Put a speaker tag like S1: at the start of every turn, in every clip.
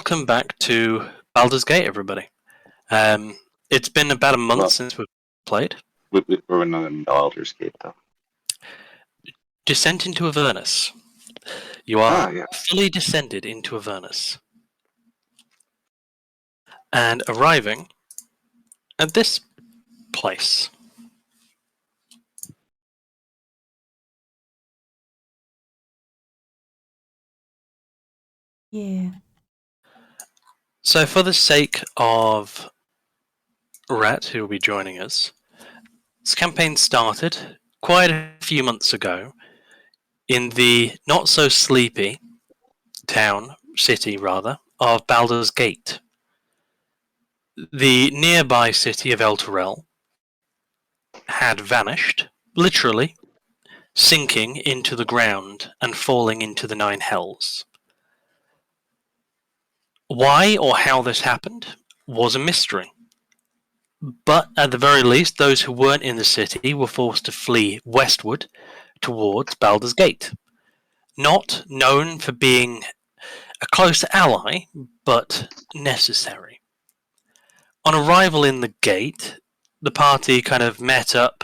S1: welcome back to Baldur's Gate, everybody. It's been about a month since we've played.
S2: We're in Baldur's Gate, though.
S1: Descent into Avernus. You are fully descended into Avernus. And arriving at this place.
S3: Yeah.
S1: So for the sake of Rhett, who will be joining us, this campaign started quite a few months ago in the not-so-sleepy city of Baldur's Gate. The nearby city of Elturel had vanished, literally, sinking into the ground and falling into the Nine Hells. Why or how this happened was a mystery. But at the very least, those who weren't in the city were forced to flee westward towards Baldur's Gate. Not known for being a close ally, but necessary. On arrival in the gate, the party kind of met up,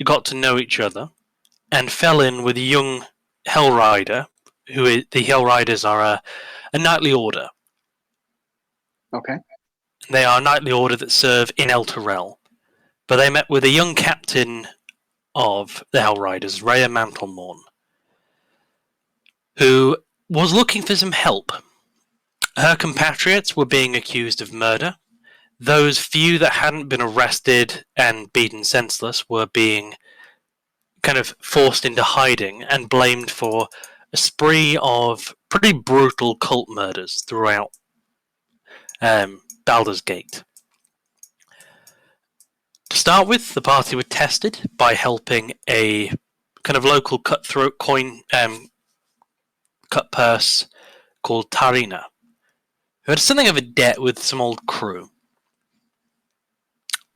S1: got to know each other, and fell in with a young Hellrider, the Hellriders are a knightly order.
S2: Okay.
S1: They are a knightly order that serve in Elturel, but they met with a young captain of the Hellriders, Rhea Mantlemorn, who was looking for some help. Her compatriots were being accused of murder. Those few that hadn't been arrested and beaten senseless were being kind of forced into hiding and blamed for a spree of pretty brutal cult murders throughout Baldur's Gate. To start with, the party were tested by helping a kind of local cutthroat cut purse called Tarina, who had something of a debt with some old crew.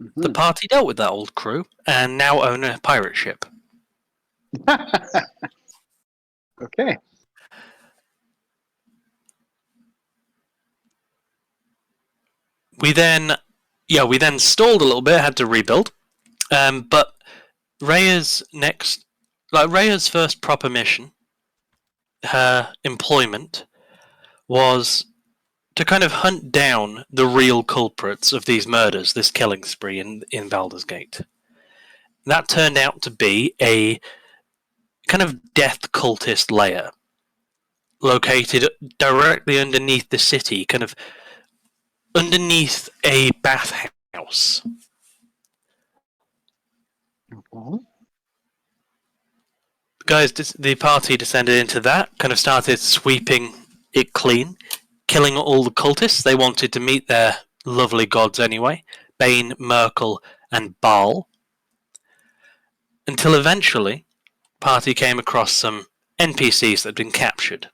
S1: Mm-hmm. The party dealt with that old crew and now own a pirate ship.
S2: Okay.
S1: We then stalled a little bit, had to rebuild. But Rhea's first proper mission, her employment, was to kind of hunt down the real culprits of these murders, this killing spree in Baldur's Gate. That turned out to be a kind of death cultist lair located directly underneath the city, kind of underneath a bathhouse.
S2: Okay.
S1: Guys, the party descended into that, kind of started sweeping it clean, killing all the cultists. They wanted to meet their lovely gods anyway, Bane, Merkel, and Baal. Until eventually, party came across some NPCs that had been captured.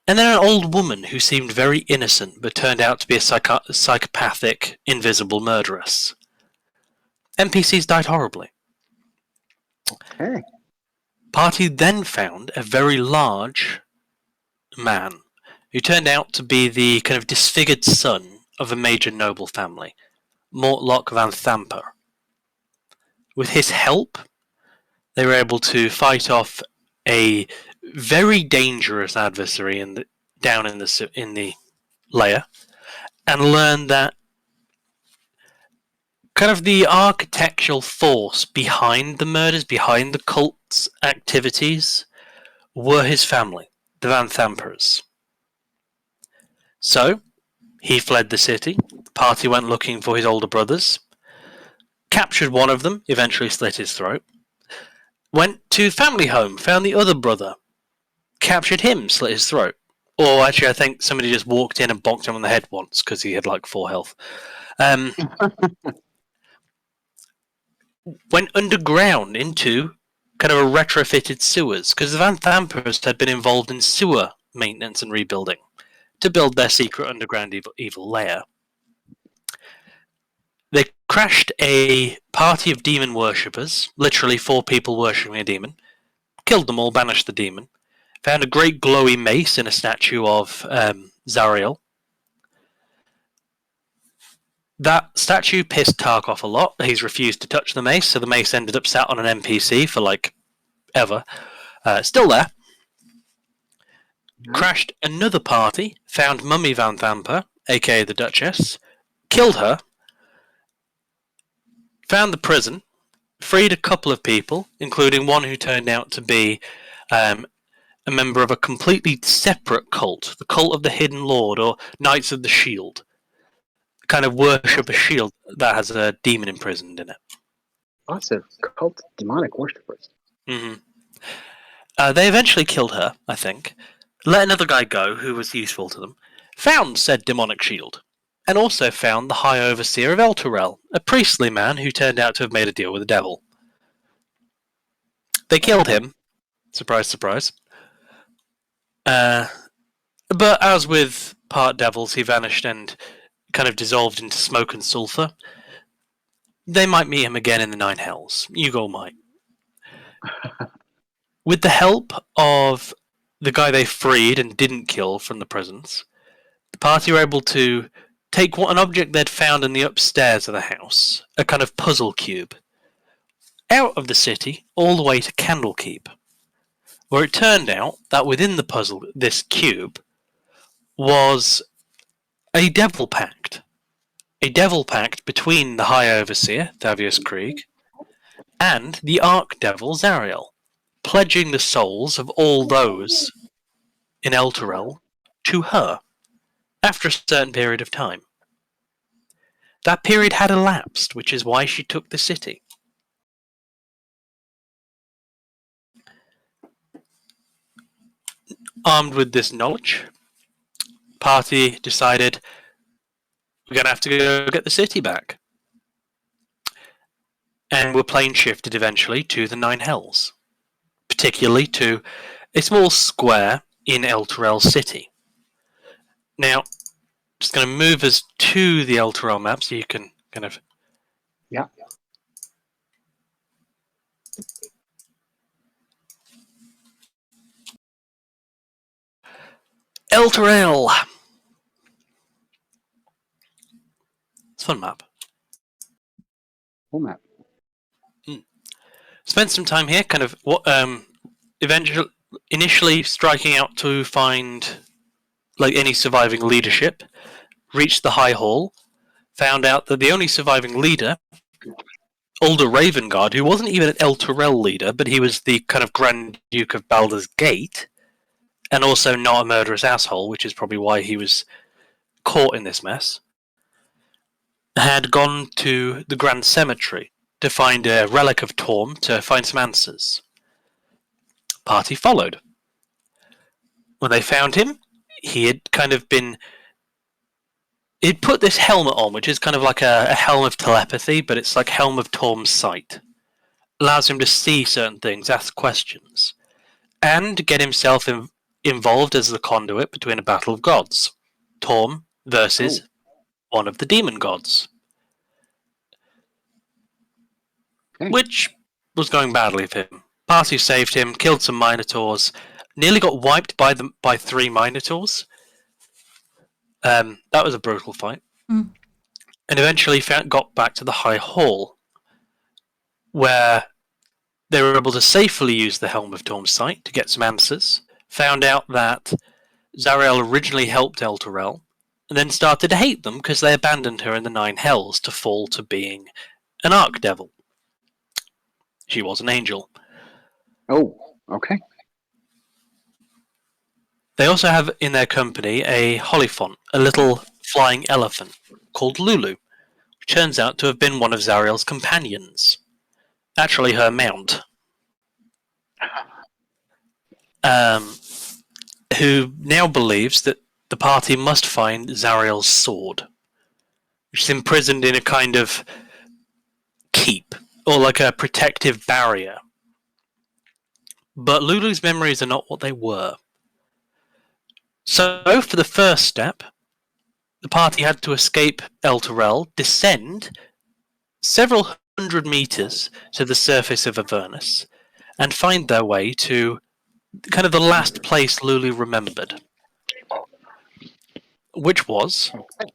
S1: And then an old woman who seemed very innocent but turned out to be a psychopathic, invisible murderess. NPCs died horribly.
S2: Okay.
S1: Party then found a very large man who turned out to be the kind of disfigured son of a major noble family, Mortlock van Thamper. With his help, they were able to fight off a very dangerous adversary down in the lair, and learn that kind of the architectural force behind the murders, behind the cult's activities, were his family, the Van Thampers. So, he fled the city. The party went looking for his older brothers, captured one of them, eventually slit his throat, went to the family home, found the other brother, captured him, slit his throat. Or actually, I think somebody just walked in and bonked him on the head once because he had like 4 health. Went underground into kind of a retrofitted sewers because the Van Thampers had been involved in sewer maintenance and rebuilding to build their secret underground evil lair. They crashed a party of demon worshippers, literally 4 people worshipping a demon, killed them all, banished the demon, found a great glowy mace in a statue of Zariel. That statue pissed Tark off a lot. He's refused to touch the mace, so the mace ended up sat on an NPC for like ever. Still there.
S2: Yeah.
S1: Crashed another party, found Mummy Van Thamper, aka the Duchess, killed her, found the prison, freed a couple of people, including one who turned out to be a member of a completely separate cult, the Cult of the Hidden Lord, or Knights of the Shield. Kind of worship a shield that has a demon imprisoned in it.
S2: Lots of cult demonic worshippers.
S1: Mm-hmm. They eventually killed her, I think, let another guy go who was useful to them, found said demonic shield, and also found the High Overseer of Elturel, a priestly man who turned out to have made a deal with the devil. They killed him. Surprise, surprise. But as with part devils, he vanished and kind of dissolved into smoke and sulfur. They might meet him again in the Nine Hells. You go might. With the help of the guy they freed and didn't kill from the prisons, the party were able to take an object they'd found in the upstairs of the house, a kind of puzzle cube, out of the city all the way to Candlekeep, where it turned out that within the puzzle, this cube, was a devil pact. A devil pact between the High Overseer, Thavius Krieg, and the Archdevil Zariel, pledging the souls of all those in Elturel to her after a certain period of time. That period had elapsed, which is why she took the city. Armed with this knowledge, party decided we're going to have to go get the city back. And were plane shifted eventually to the Nine Hells, particularly to a small square in Elturel City. Now, just going to move us to the Elturel map so you can kind of...
S2: Yeah.
S1: Elturel! It's a fun map.
S2: Full map.
S1: Spent some time here, kind of initially striking out to find like any surviving leadership. Reached the High Hall, found out that the only surviving leader, Ulder Ravengard, who wasn't even an Elturel leader, but he was the kind of Grand Duke of Baldur's Gate, and also not a murderous asshole, which is probably why he was caught in this mess, had gone to the Grand Cemetery to find a relic of Torm to find some answers. Party followed. When they found him, he had kind of been... He'd put this helmet on, which is kind of like a helm of telepathy, but it's like Helm of Torm's sight. Allows him to see certain things, ask questions, and get himself involved as the conduit between a battle of gods. Torm versus one of the demon gods.
S2: Okay.
S1: Which was going badly for him. Party saved him, killed some Minotaurs, nearly got wiped by 3 Minotaurs. That was a brutal fight. And eventually got back to the High Hall, where they were able to safely use the Helm of Torm's sight to get some answers. Found out that Zariel originally helped Elturel, and then started to hate them because they abandoned her in the Nine Hells to fall to being an Archdevil. She was an angel.
S2: Oh, okay.
S1: They also have in their company a Hollyphant, a little flying elephant called Lulu, which turns out to have been one of Zariel's companions. Actually, her mount. Who now believes that the party must find Zariel's sword, which is imprisoned in a kind of keep, or like a protective barrier. But Lulu's memories are not what they were. So, for the first step, the party had to escape Elturel, descend several hundred meters to the surface of Avernus, and find their way to kind of the last place Lulu remembered. which was
S2: Okay.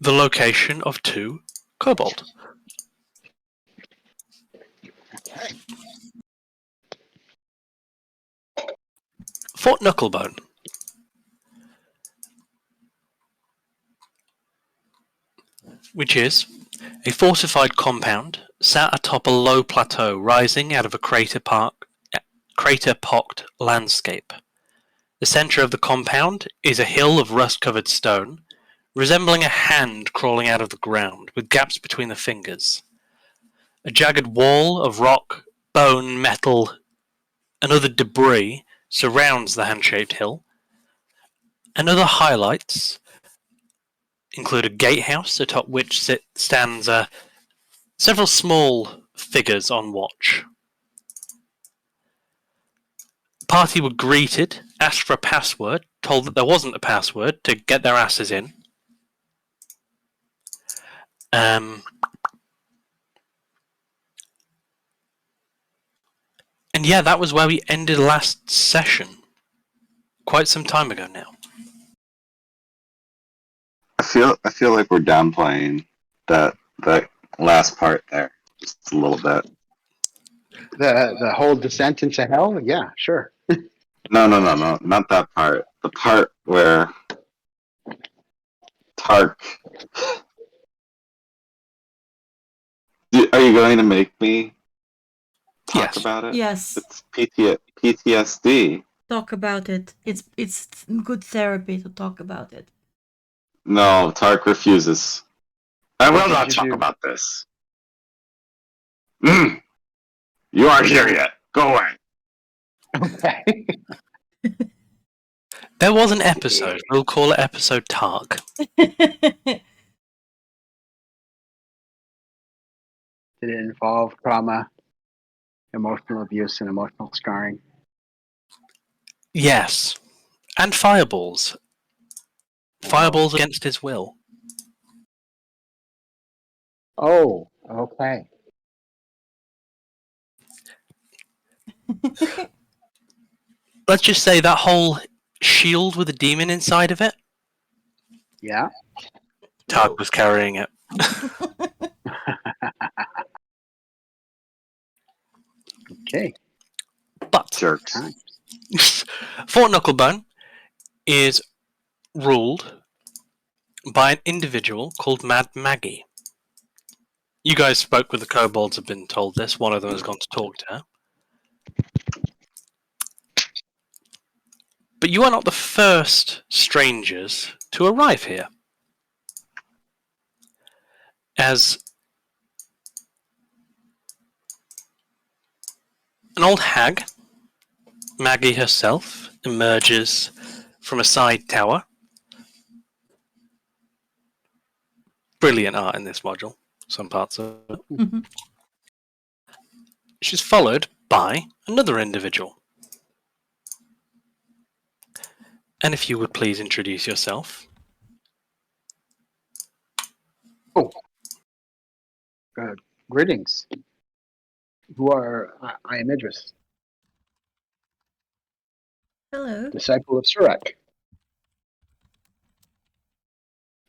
S1: the location of 2 kobold.
S2: Okay.
S1: Fort Knucklebone. Which is a fortified compound sat atop a low plateau rising out of a crater-pocked landscape. The centre of the compound is a hill of rust-covered stone, resembling a hand crawling out of the ground, with gaps between the fingers. A jagged wall of rock, bone, metal, and other debris surrounds the hand-shaped hill, and other highlights include a gatehouse atop which stands several small figures on watch. The party were greeted, asked for a password, told that there wasn't a password to get their asses in. And yeah, that was where we ended last session. Quite some time ago now.
S3: I feel like we're downplaying that last part there just a little bit.
S2: The whole descent into hell? Yeah, sure.
S3: No, not that part. The part where Tark. Are you going to make me talk
S1: Yes.
S3: about it?
S4: Yes,
S3: It's PTSD.
S4: talk about it. It's good therapy to talk about it.
S3: No, Tark refuses. I will
S2: What did
S3: not
S2: you
S3: talk
S2: do?
S3: about this. You aren't here yet. Go away.
S2: Okay.
S1: There was an episode. We'll call it episode Tark.
S2: Did it involve trauma, emotional abuse, and emotional scarring?
S1: Yes. And fireballs. Fireballs against his will.
S2: Oh, okay.
S1: Let's just say that whole shield with a demon inside of it,
S2: Yeah.
S1: Tark was carrying it.
S2: Okay.
S1: But
S3: Jerks.
S2: Time.
S1: Fort Knucklebone is ruled by an individual called Mad Maggie. You guys spoke with the kobolds, have been told this. One of them has gone to talk to her. But you are not the first strangers to arrive here. As an old hag, Maggie herself emerges from a side tower. Brilliant art in this module, some parts of it.
S4: Mhm.
S1: She's followed by another individual. And if you would please introduce yourself.
S2: Greetings. I am Idris,
S4: Hello.
S2: disciple of Surak.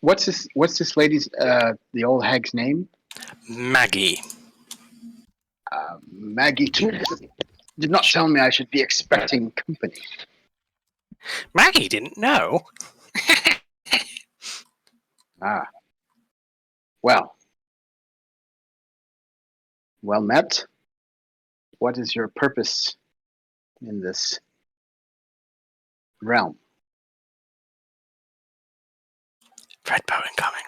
S2: What's this lady's the old hag's name?
S1: Maggie.
S2: Maggie did not tell me I should be expecting company.
S1: Maggie didn't know.
S2: Ah. Well met. What is your purpose in this realm?
S1: Redbow incoming.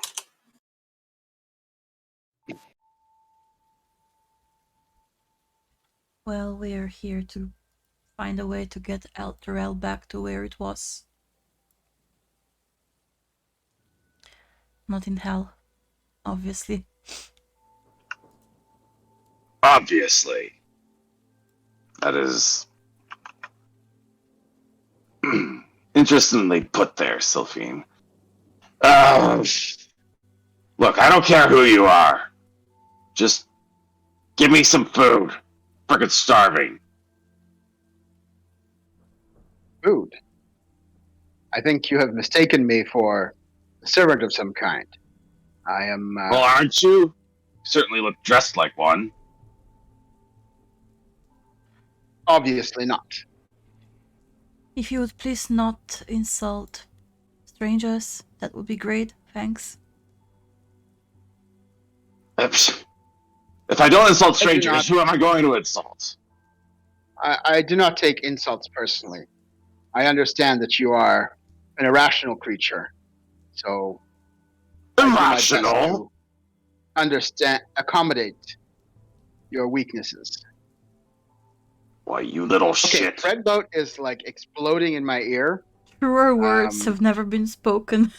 S4: Well, we are here to find a way to get Elturel back to where it was. Not in hell, obviously.
S3: Obviously. That is interestingly put there, Sylphine. Look, I don't care who you are. Just give me some food. Frickin' starving.
S2: Food. I think you have mistaken me for a servant of some kind. I am.
S3: Well, aren't you? You certainly look dressed like one.
S2: Obviously not.
S4: If you would please not insult strangers, that would be great. Thanks.
S3: If I don't insult
S2: I do
S3: strangers,
S2: not.
S3: who am I going to insult?
S2: I do not take insults personally. I understand that you are an irrational creature, so I do my best
S3: Irrational?
S2: to accommodate your weaknesses.
S3: Why, you little
S2: Okay,
S3: shit.
S2: Fred Boat is like exploding in my ear.
S4: Truer words have never been spoken.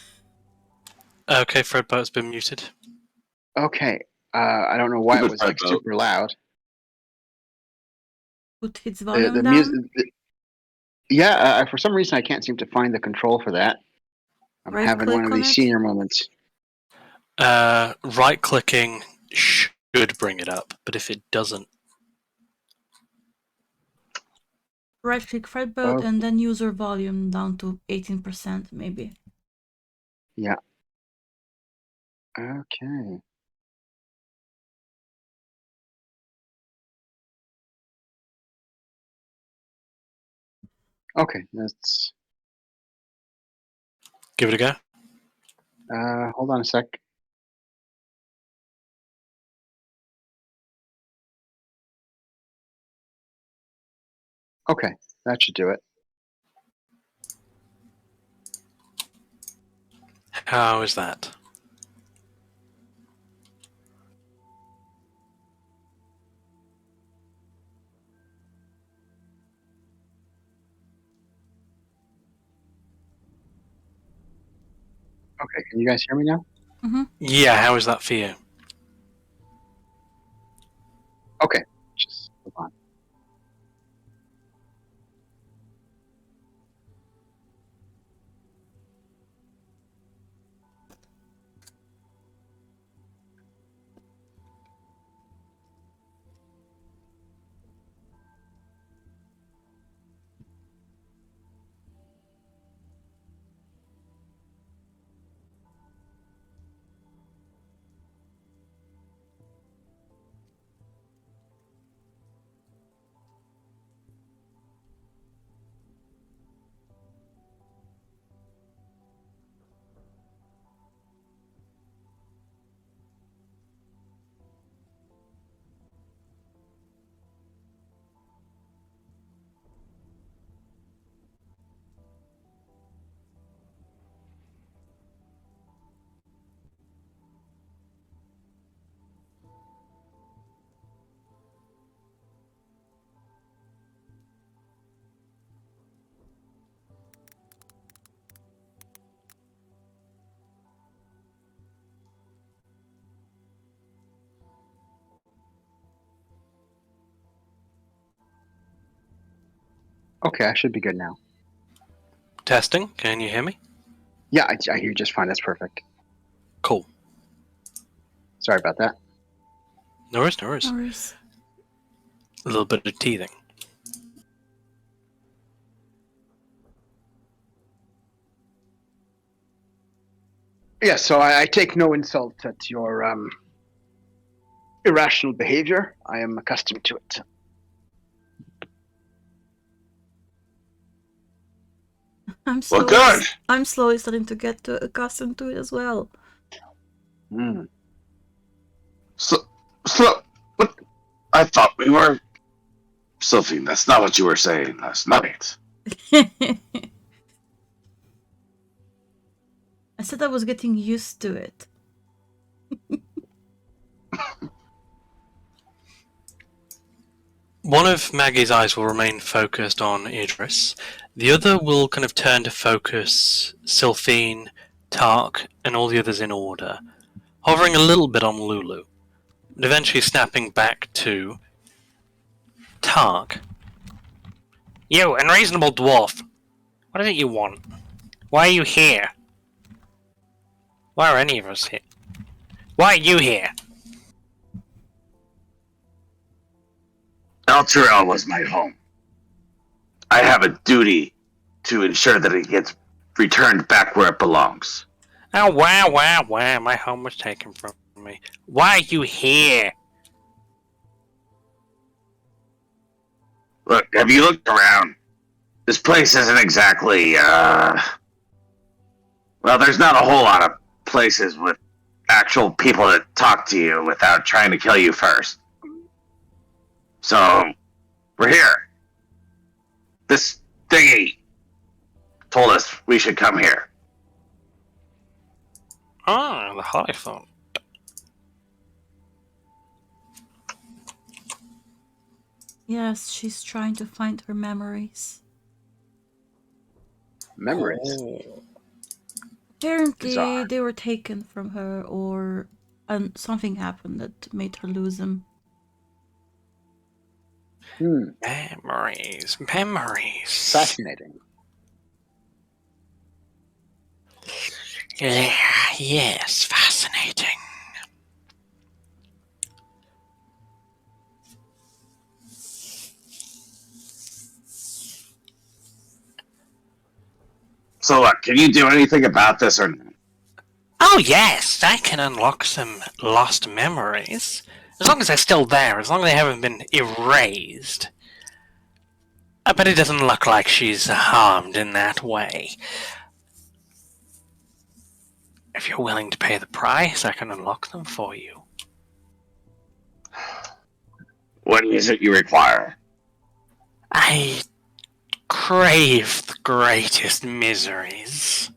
S1: Okay, Fred Boat's been muted.
S2: Okay, I don't know why it
S3: Good
S2: was
S3: Fred
S2: like
S3: Boat.
S2: super loud.
S4: Put its
S2: The
S4: volume down.
S2: music. For some reason I can't seem to find the control for that. I'm
S4: Right
S2: having one
S4: click
S2: of
S4: on
S2: these
S4: it.
S2: senior moments.
S1: Right-clicking should bring it up, but if it doesn't,
S4: Right click Fredboat
S2: Oh.
S4: and then user volume down to 18% maybe.
S2: Yeah. Okay. Okay, that's.
S1: give it a go.
S2: Hold on a sec. Okay, that should do it.
S1: How is that?
S2: Okay, can you guys hear me now?
S1: Yeah, how is that for you?
S2: Okay, just hold on. Okay, I should be good now.
S1: Testing, can you hear me?
S2: Yeah, I hear you just fine. That's perfect.
S1: Cool.
S2: Sorry about that.
S1: No worries, no worries.
S4: No worries.
S1: A little bit of teething.
S2: Yeah, so I take no insult at your irrational behavior. I am accustomed to it.
S4: I'm
S3: Well,
S4: slowly,
S3: good.
S4: I'm slowly starting to get accustomed to it as well.
S2: Mm.
S3: So, what? I thought we were. Sophie, that's not what you were saying last night.
S4: I said I was getting used to it.
S1: One of Maggie's eyes will remain focused on Idris. The other will kind of turn to focus Sylphine, Tark, and all the others in order, hovering a little bit on Lulu, and eventually snapping back to Tark. You, unreasonable dwarf! What is it you want? Why are you here? Why are any of us here? Why are you here?
S3: Elturel was my home. I have a duty to ensure that it gets returned back where it belongs.
S1: Oh, wow. My home was taken from me. Why are you here?
S3: Look, have you looked around? This place isn't exactly, well, there's not a whole lot of places with actual people that talk to you without trying to kill you first. So, we're here. This thingy told us we should come here.
S1: Oh, the Hierophant.
S4: Yes, she's trying to find her memories.
S2: Memories.
S1: Oh.
S4: Apparently,
S2: Bizarre.
S4: they were taken from her, or something happened that made her lose them.
S1: Memories.
S2: Fascinating.
S1: Yeah, yes, fascinating.
S3: So look, can you do anything about this or not?
S1: Oh, yes, I can unlock some lost memories. As long as they're still there, as long as they haven't been erased. But it doesn't look like she's harmed in that way. If you're willing to pay the price, I can unlock them for you.
S3: What is it you require?
S1: I crave the greatest miseries.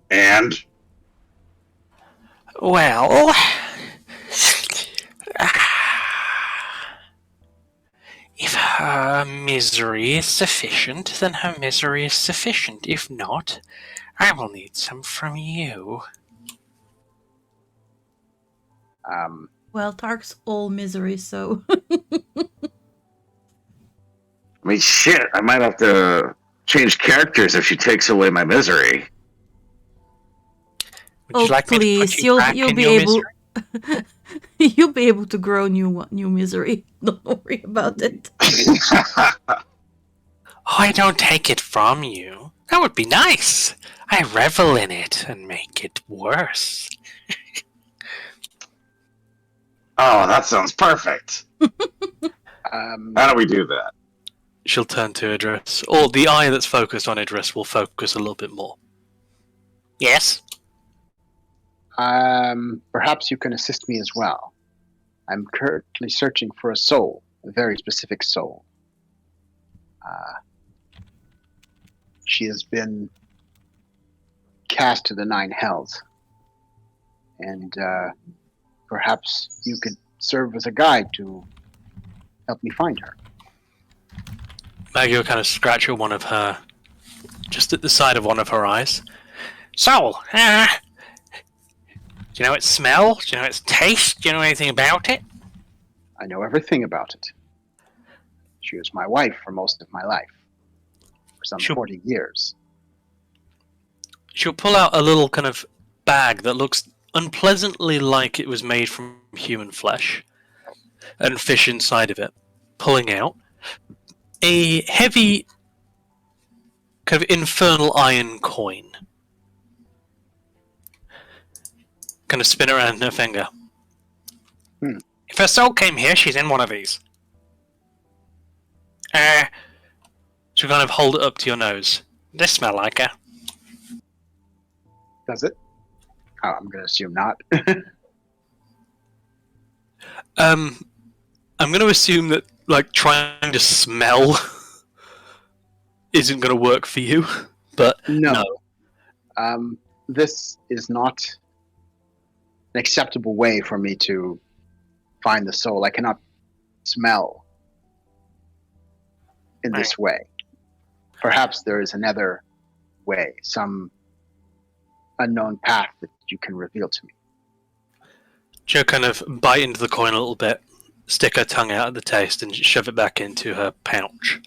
S3: And?
S1: Well, if her misery is sufficient, then her misery is sufficient. If not, I will need some from you.
S4: Well, Tark's all misery, so.
S3: I mean, shit, I might have to change characters if she takes away my misery.
S1: Would you like me to put
S4: please,
S1: you back
S4: you'll
S1: in
S4: be
S1: your
S4: able.
S1: misery?
S4: You'll be able to grow new misery. Don't worry about it.
S1: Oh, I don't take it from you. That would be nice. I revel in it and make it worse.
S3: Oh, that sounds perfect. How do we do that?
S1: She'll turn to Idris, or the eye that's focused on Idris will focus a little bit more. Yes?
S2: Perhaps you can assist me as well. I'm currently searching for a soul, a very specific soul. She has been cast to the 9 hells, and perhaps you could serve as a guide to help me find her.
S1: Maggie will kind of scratch at one of her, just at the side of one of her eyes. Soul, do you know its smell? Do you know its taste? Do you know anything about it?
S2: I know everything about it. She was my wife for most of my life, for some
S1: Sure.
S2: 40 years.
S1: She'll pull out a little kind of bag that looks unpleasantly like it was made from human flesh, and fish inside of it, pulling out a heavy kind of infernal iron coin. Kind of spin around in her finger. If her soul came here, she's in one of these. She'll kind of hold it up to your nose. Does this smell like her?
S2: Does it? Oh, I'm going to assume not.
S1: I'm going to assume that, like, trying to smell isn't going to work for you, but
S2: No. This is not an acceptable way for me to find the soul. I cannot smell in this way. Perhaps there is another way, some unknown path that you can reveal to me.
S1: she'll kind of bite into the coin a little bit, stick her tongue out at the taste, and shove it back into her pouch.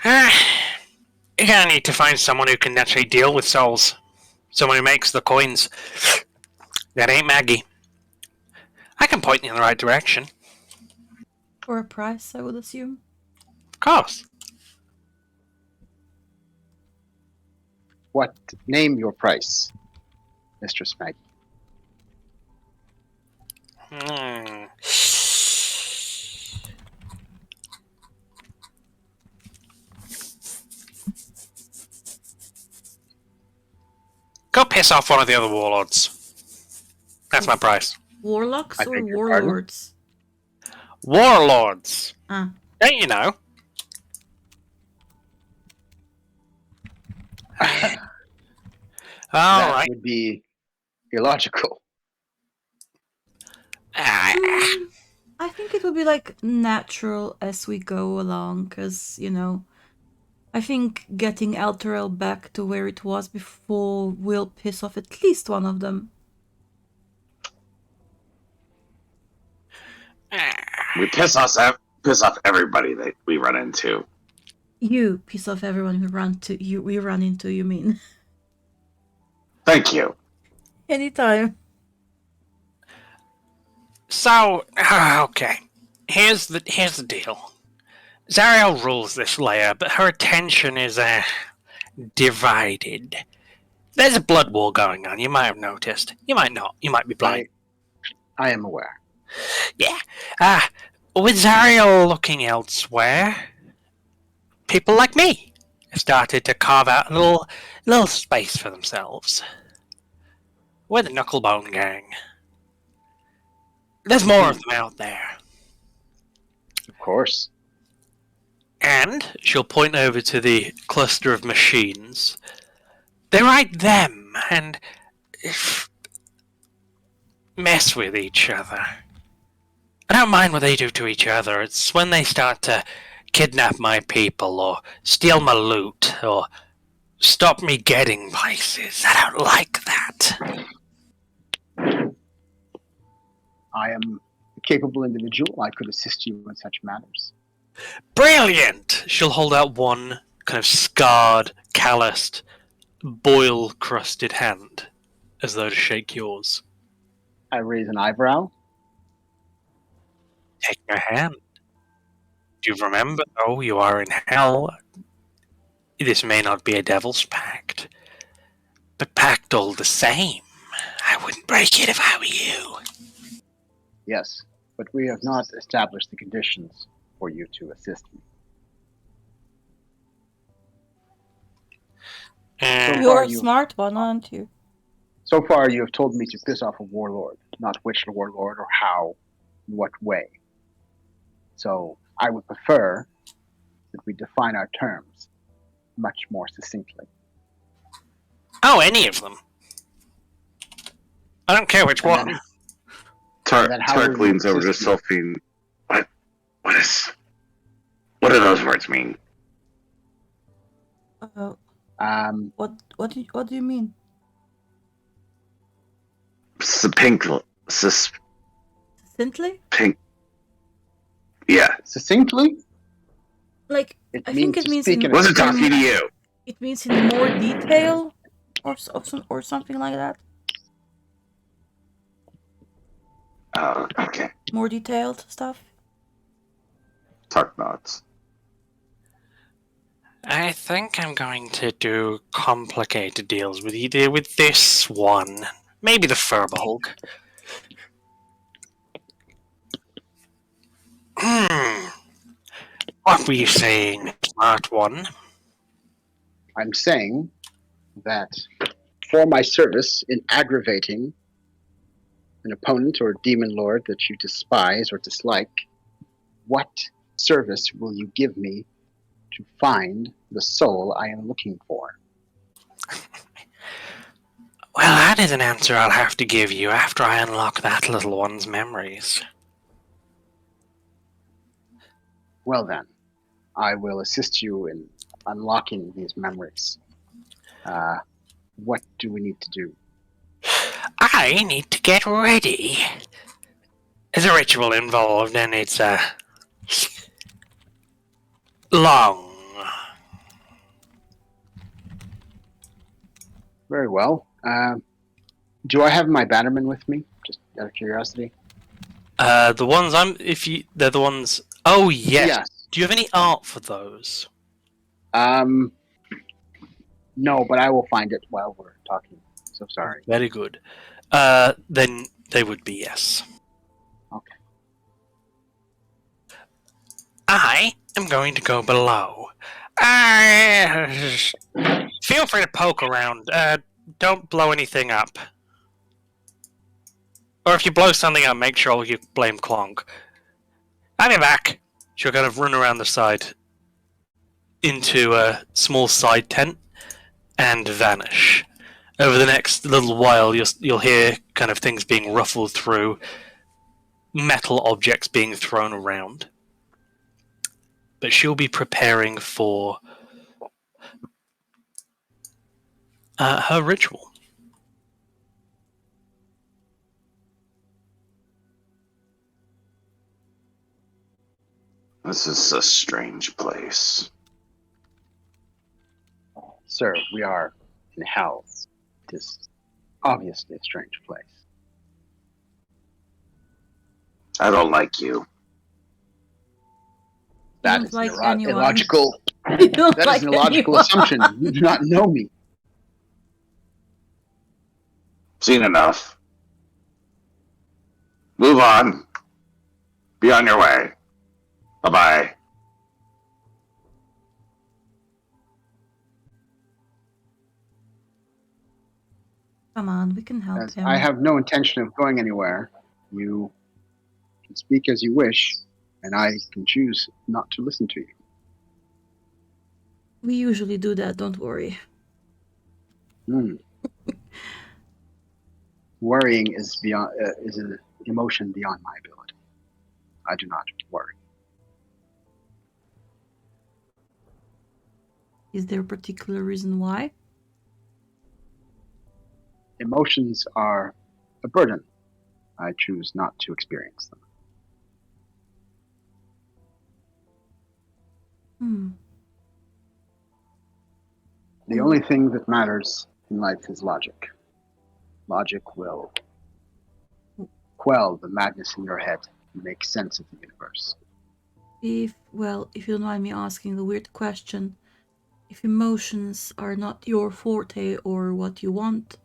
S1: You're going to need to find someone who can actually deal with souls. Someone who makes the coins. That ain't Maggie. I can point you in the right direction.
S4: For a price, I would assume.
S1: Of course.
S2: What? Name your price, Mistress Maggie.
S1: Hmm. Go piss off one of the other warlords. That's my price.
S4: Warlocks
S2: I
S4: or
S2: beg your pardon?
S4: warlords?
S1: Warlords.
S4: Ah.
S1: Don't you know? All
S2: That
S1: right.
S2: would be illogical.
S4: Mm, I think it would be like natural as we go along, because, you know, I think getting Elturel back to where it was before will piss off at least one of them.
S3: We piss off everybody that we run into.
S4: You piss off everyone we run into, you mean?
S3: Thank you.
S4: Anytime.
S1: So, okay. Here's the deal. Zariel rules this layer, but her attention is divided. There's a blood war going on. You might have noticed. You might not. You might be blind.
S2: I am aware.
S1: Yeah. With Zariel looking elsewhere, people like me have started to carve out a little space for themselves. We're the Knucklebone Gang. There's more of them out there.
S2: Of course.
S1: And she'll point over to the cluster of machines. They ride them and mess with each other. I don't mind what they do to each other. It's when they start to kidnap my people or steal my loot or stop me getting places. I don't like that.
S2: I am a capable individual. I could assist you in such matters.
S1: Brilliant! She'll hold out one kind of scarred, calloused, boil-crusted hand as though to shake yours.
S2: I raise an eyebrow.
S1: Take your hand. Do you remember, though, you are in hell? This may not be a devil's pact, but pact all the same. I wouldn't break it if I were you.
S2: Yes, but we have not established the conditions for you to assist me. So
S4: You're
S2: far,
S4: a smart one, aren't you?
S2: So far, you have told me to piss off a warlord, not which warlord or how, in what way. So I would prefer that we define our terms much more succinctly.
S1: Oh, any of them. I don't care which
S2: And
S1: one.
S2: then- and then how
S3: Tark
S2: will you
S3: leans over to
S2: assist me?
S3: Sophie. What do those words mean?
S4: What do you mean?
S3: Pink.
S4: Simply?
S3: Yeah.
S2: Succinctly?
S4: Like,
S2: It
S4: I
S2: means
S4: think it
S2: to
S4: means
S2: speak
S4: in,
S2: in a
S3: Wasn't talking to you.
S4: It means in more detail, or something like that.
S3: Oh, okay.
S4: More detailed stuff.
S3: Tark nods.
S1: I think I'm going to do complicated deals with you. With this one. Maybe the Furbolg. What were you saying, smart one?
S2: I'm saying that for my service in aggravating an opponent or demon lord that you despise or dislike, what service will you give me to find the soul I am looking for?
S1: Well, that is an answer I'll have to give you after I unlock that little one's memories.
S2: Well then, I will assist you in unlocking these memories. What do we need to do?
S1: I need to get ready. There's a ritual involved, and it's long.
S2: Very well. Do I have my bannerman with me? Just out of curiosity.
S1: They're the ones Oh, yes.
S2: Yes.
S1: Do you have any art for those?
S2: No, but I will find it while we're talking. So sorry.
S1: Very good. Then they would be yes.
S2: Okay.
S1: I am going to go below. Feel free to poke around. Don't blow anything up. Or if you blow something up, make sure you blame Clonk. I'll be back. She'll kind of run around the side into a small side tent and vanish. Over the next little while, you'll hear kind of things being ruffled through, metal objects being thrown around. But she'll be preparing for her ritual.
S3: This is a strange place.
S2: Sir, we are in hell. It is obviously a strange place.
S3: I don't like you.
S2: That
S4: don't
S2: is
S4: like
S2: an
S4: anyone.
S2: illogical.
S4: You don't
S2: That
S4: like
S2: is an illogical
S4: anyone.
S2: assumption. You do not know me.
S3: Seen enough. Move on. Be on your way. Bye-bye.
S4: Come on, we can help
S2: As
S4: him.
S2: I have no intention of going anywhere. You can speak as you wish, and I can choose not to listen to you.
S4: We usually do that, don't worry.
S2: Worrying is beyond is an emotion beyond my ability. I do not worry.
S4: Is there a particular reason why?
S2: Emotions are a burden. I choose not to experience them. The only thing that matters in life is logic. Logic will quell the madness in your head and make sense of the universe.
S4: If you don't mind me asking a weird question, if emotions are not your forte or what you want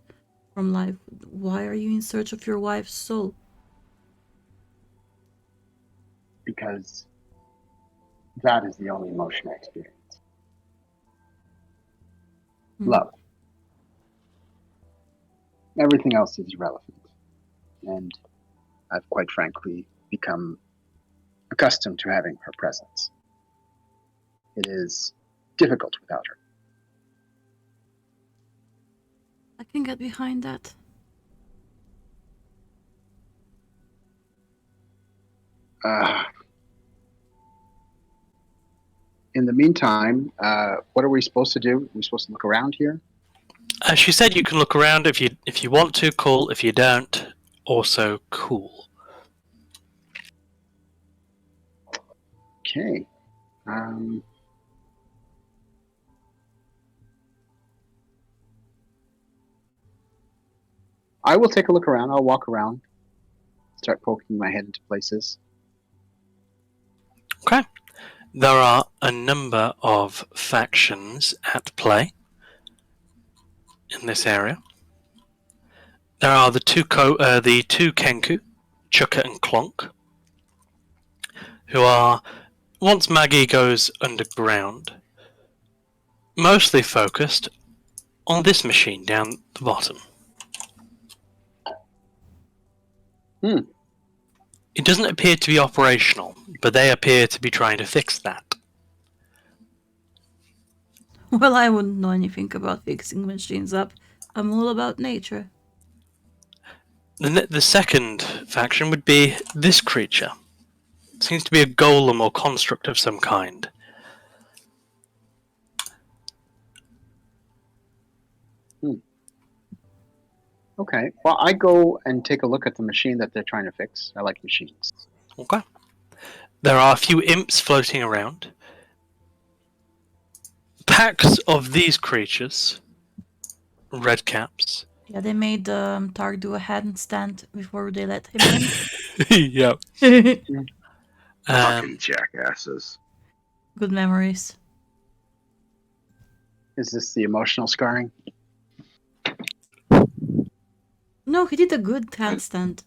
S4: from life, why are you in search of your wife's soul?
S2: Because that is the only emotion I experience. Love. Everything else is irrelevant. And I've quite frankly become accustomed to having her presence. It is difficult without her.
S4: I can get behind that.
S2: In the meantime, what are we supposed to do? Are we supposed to look around here?
S1: She said you can look around if you want to, cool. If you don't, also cool.
S2: Okay. I will take a look around. I'll walk around, start poking my head into places.
S1: Okay. There are a number of factions at play in this area. There are the two Kenku, Chukka and Clonk, who are, once Maggie goes underground, mostly focused on this machine down the bottom. It doesn't appear to be operational, but they appear to be trying to fix that.
S4: Well, I wouldn't know anything about fixing machines up. I'm all about nature.
S1: The second faction would be this creature. It seems to be a golem or construct of some kind.
S2: Okay. Well, I go and take a look at the machine that they're trying to fix. I like machines.
S1: Okay. There are a few imps floating around. Packs of these creatures, red caps.
S4: Yeah, they made Targ do a handstand before they let him
S1: Yep.
S4: in.
S3: Fucking jackasses.
S4: Good memories.
S2: Is this the emotional scarring?
S4: No, he did a good handstand.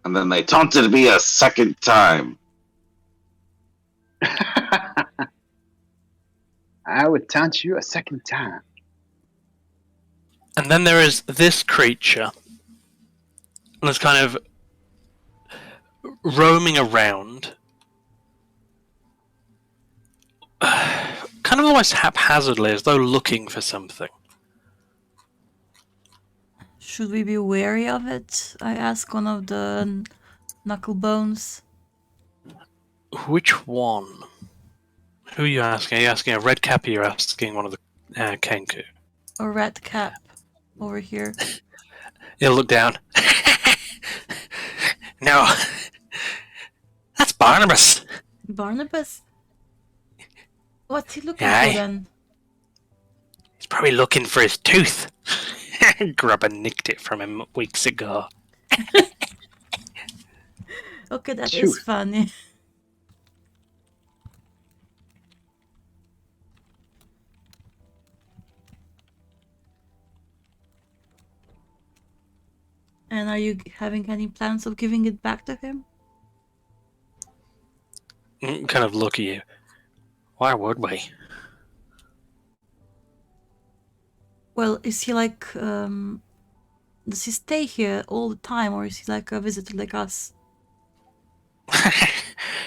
S3: And then they taunted me a second time.
S2: I would taunt you a second time.
S1: And then there is this creature that's kind of roaming around, kind of almost haphazardly, as though looking for something.
S4: Should we be wary of it? I ask one of the knuckle bones.
S1: Which one? Who are you asking? Are you asking a red cap, or you're asking one of the Kenku?
S4: A red cap over here.
S1: He'll look down. No. That's Barnabas.
S4: Barnabas? What's he looking
S1: Aye.
S4: for then?
S1: He's probably looking for his tooth. Grubber nicked it from him weeks ago.
S4: Okay, that is
S2: Tooth.
S4: funny. And are you having any plans of giving it back to him?
S1: Kind of look at you. Why would we?
S4: Well, is he like, does he stay here all the time, or is he like a visitor like us?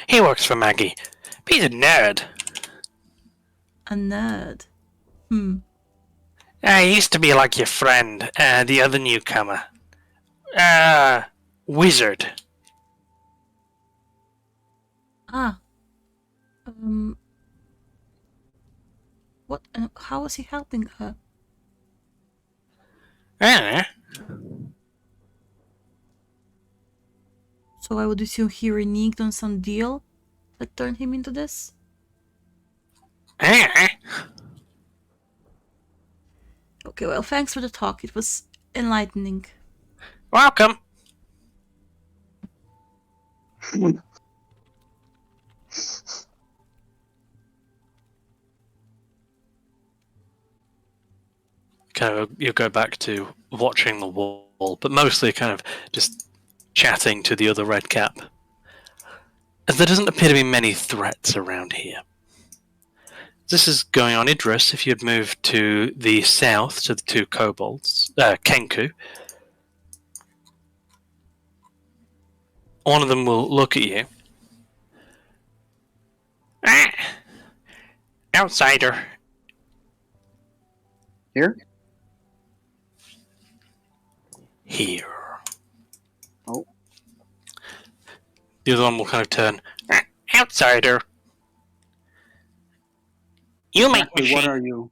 S1: He works for Maggie. But he's a nerd.
S4: A nerd.
S1: He used to be like your friend, the other newcomer. Wizard.
S4: Ah. What? How is he helping her? So I would assume he reneged on some deal that turned him into this? Okay, well, thanks for the talk. It was enlightening.
S1: Welcome. Kind of, you go back to watching the wall, but mostly kind of just chatting to the other red cap. As there doesn't appear to be many threats around here. This is going on Idris. If you'd moved to the south to the two kobolds, Kenku, one of them will look at you. Outsider.
S2: Here?
S1: Here.
S2: Oh.
S1: The other one will kind of turn. Outsider. You make
S2: Exactly
S1: machine.
S2: what are you?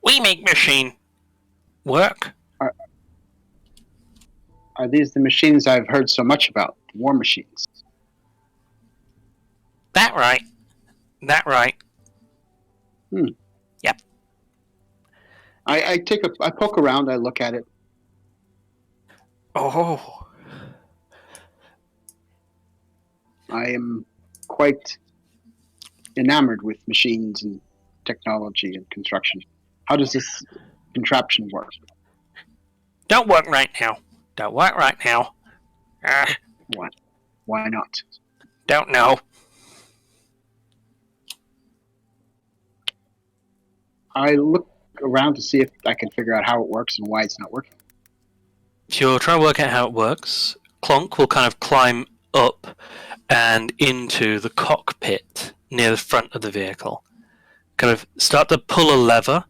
S1: We make machine. Work.
S2: Are these the machines I've heard so much about? The war machines.
S1: That right. That right. Yep.
S2: I poke around, I look at it.
S1: Oh.
S2: I am quite enamored with machines and technology and construction. How does this contraption work?
S1: Don't work right now. Don't work right now.
S2: What? Why not?
S1: Don't know.
S2: I look around to see if I can figure out how it works and why it's not working.
S1: If you're trying to work out how it works, Clonk will kind of climb up and into the cockpit near the front of the vehicle. Kind of start to pull a lever.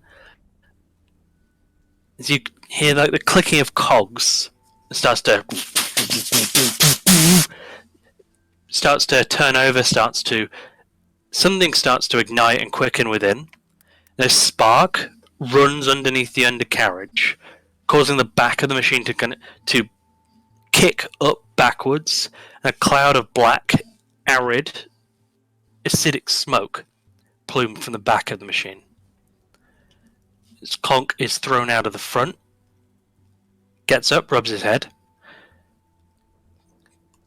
S1: As you hear like the clicking of cogs, it starts to turn over, something starts to ignite and quicken within. A spark runs underneath the undercarriage, causing the back of the machine to kick up backwards, and a cloud of black, arid, acidic smoke plumed from the back of the machine. Its conch is thrown out of the front, Gets up, rubs his head.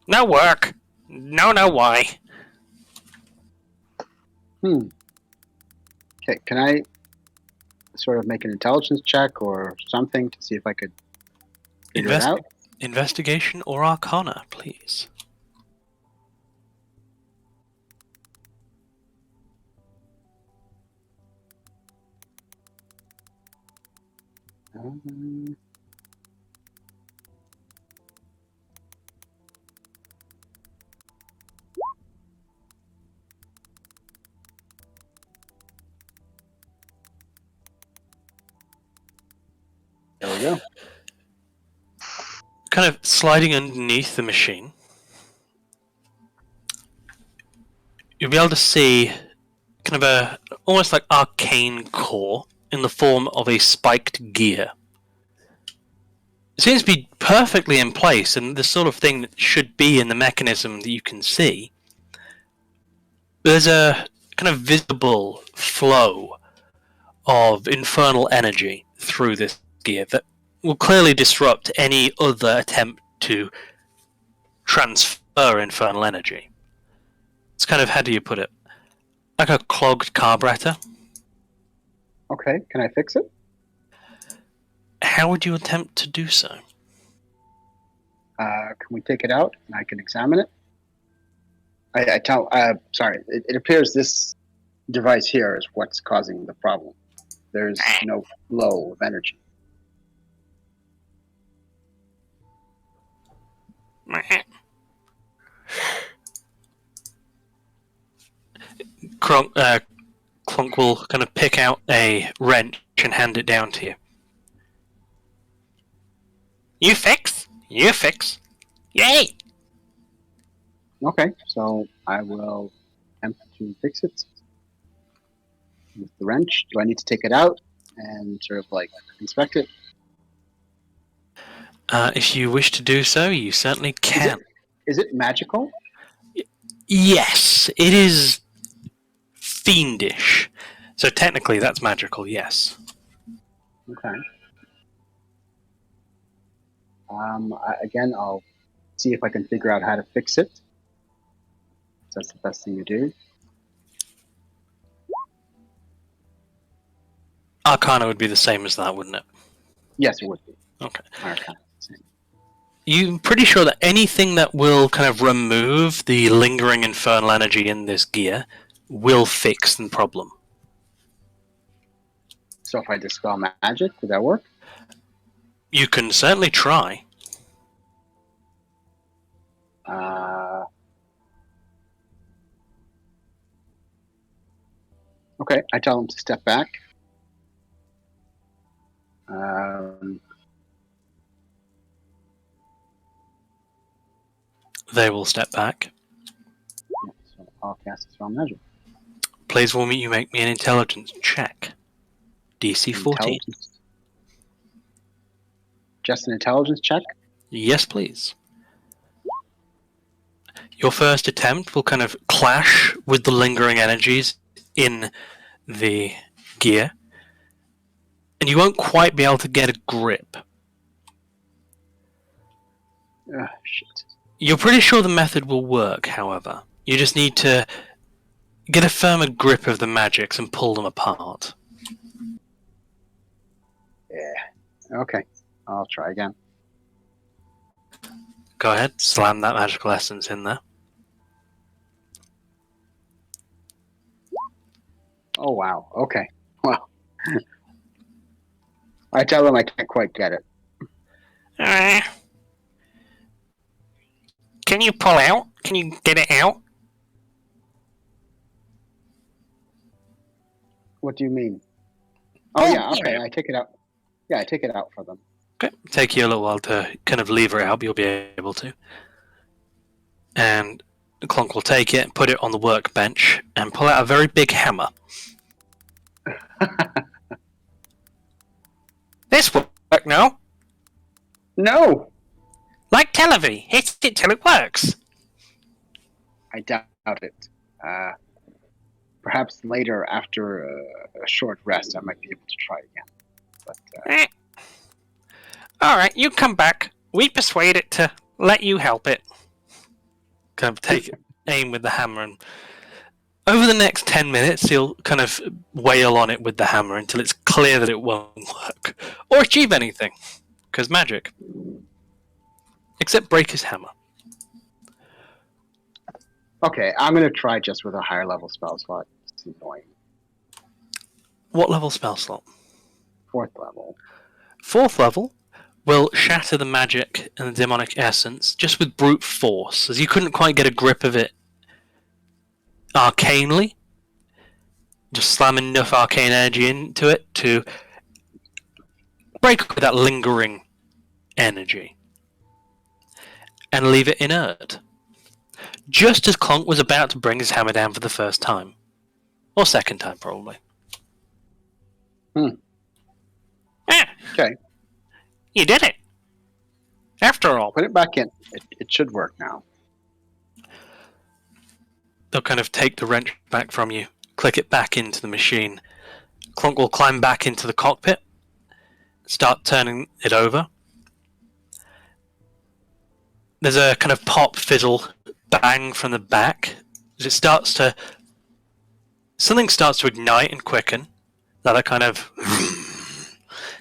S1: No work. No, why?
S2: Okay, can I sort of make an intelligence check or something to see if I could figure it out?
S1: Investigation or Arcana, please.
S2: Um, there we go.
S1: Kind of sliding underneath the machine, you'll be able to see kind of a almost like arcane core in the form of a spiked gear. It seems to be perfectly in place and the sort of thing that should be in the mechanism that you can see. There's a kind of visible flow of infernal energy through this gear that will clearly disrupt any other attempt to transfer infernal energy. It's kind of, how do you put it? Like a clogged carburetor.
S2: Okay, can I fix it?
S1: How would you attempt to do so?
S2: Can we take it out and I can examine it? I tell. Sorry, it appears this device here is what's causing the problem. There's no flow of energy.
S1: Clunk will kind of pick out a wrench and hand it down to you. You fix? You fix. Yay!
S2: Okay, so I will attempt to fix it with the wrench. Do I need to take it out and sort of like inspect it?
S1: If you wish to do so, you certainly can.
S2: Is it magical?
S1: Yes, it is fiendish. So technically that's magical, yes.
S2: Okay. Again, I'll see if I can figure out how to fix it. That's the best thing to do.
S1: Arcana would be the same as that, wouldn't it?
S2: Yes, it would be.
S1: Okay.
S2: Arcana.
S1: You're pretty sure that anything that will kind of remove the lingering infernal energy in this gear will fix the problem.
S2: So if I dispel magic, would that work?
S1: You can certainly try.
S2: Okay, I tell him to step back.
S1: They will step back.
S2: So I'll cast Dispel Magic.
S1: Please will you make me an intelligence check. DC 14.
S2: Just an intelligence check?
S1: Yes, please. Your first attempt will kind of clash with the lingering energies in the gear, and you won't quite be able to get a grip.
S2: Shit.
S1: You're pretty sure the method will work, however. You just need to get a firmer grip of the magics and pull them apart.
S2: Yeah. Okay. I'll try again.
S1: Go ahead, slam that magical essence in there.
S2: Oh, wow. Okay. Well, I tell them I can't quite get it.
S1: Can you pull out? Can you get it out?
S2: What do you mean? Oh, yeah. Okay. I take it out. Yeah, I take it out for them.
S1: Okay, take you a little while to kind of lever it out, but you'll be able to. And Clonk will take it, put it on the workbench, and pull out a very big hammer. This will work now.
S2: No!
S1: Like television, hit it till it works.
S2: I doubt it. Perhaps later, after a short rest, I might be able to try again. But
S1: Alright, you come back. We persuade it to let you help it. Kind of take aim with the hammer, and over the next 10 minutes, he'll kind of wail on it with the hammer until it's clear that it won't work. Or achieve anything. Because magic. Except break his hammer.
S2: Okay, I'm gonna try just with a higher level spell slot. It's annoying.
S1: What level spell slot?
S2: 4th level.
S1: 4th level will shatter the magic and the demonic essence just with brute force, as you couldn't quite get a grip of it arcanely. Just slam enough arcane energy into it to break up with that lingering energy and leave it inert. Just as Clonk was about to bring his hammer down for the first time. Or second time, probably.
S2: Okay.
S1: You did it! After all.
S2: Put it back in. It should work now.
S1: They'll kind of take the wrench back from you, click it back into the machine. Clonk will climb back into the cockpit, start turning it over. There's a kind of pop, fizzle, bang from the back as it starts to... Something starts to ignite and quicken. That kind of...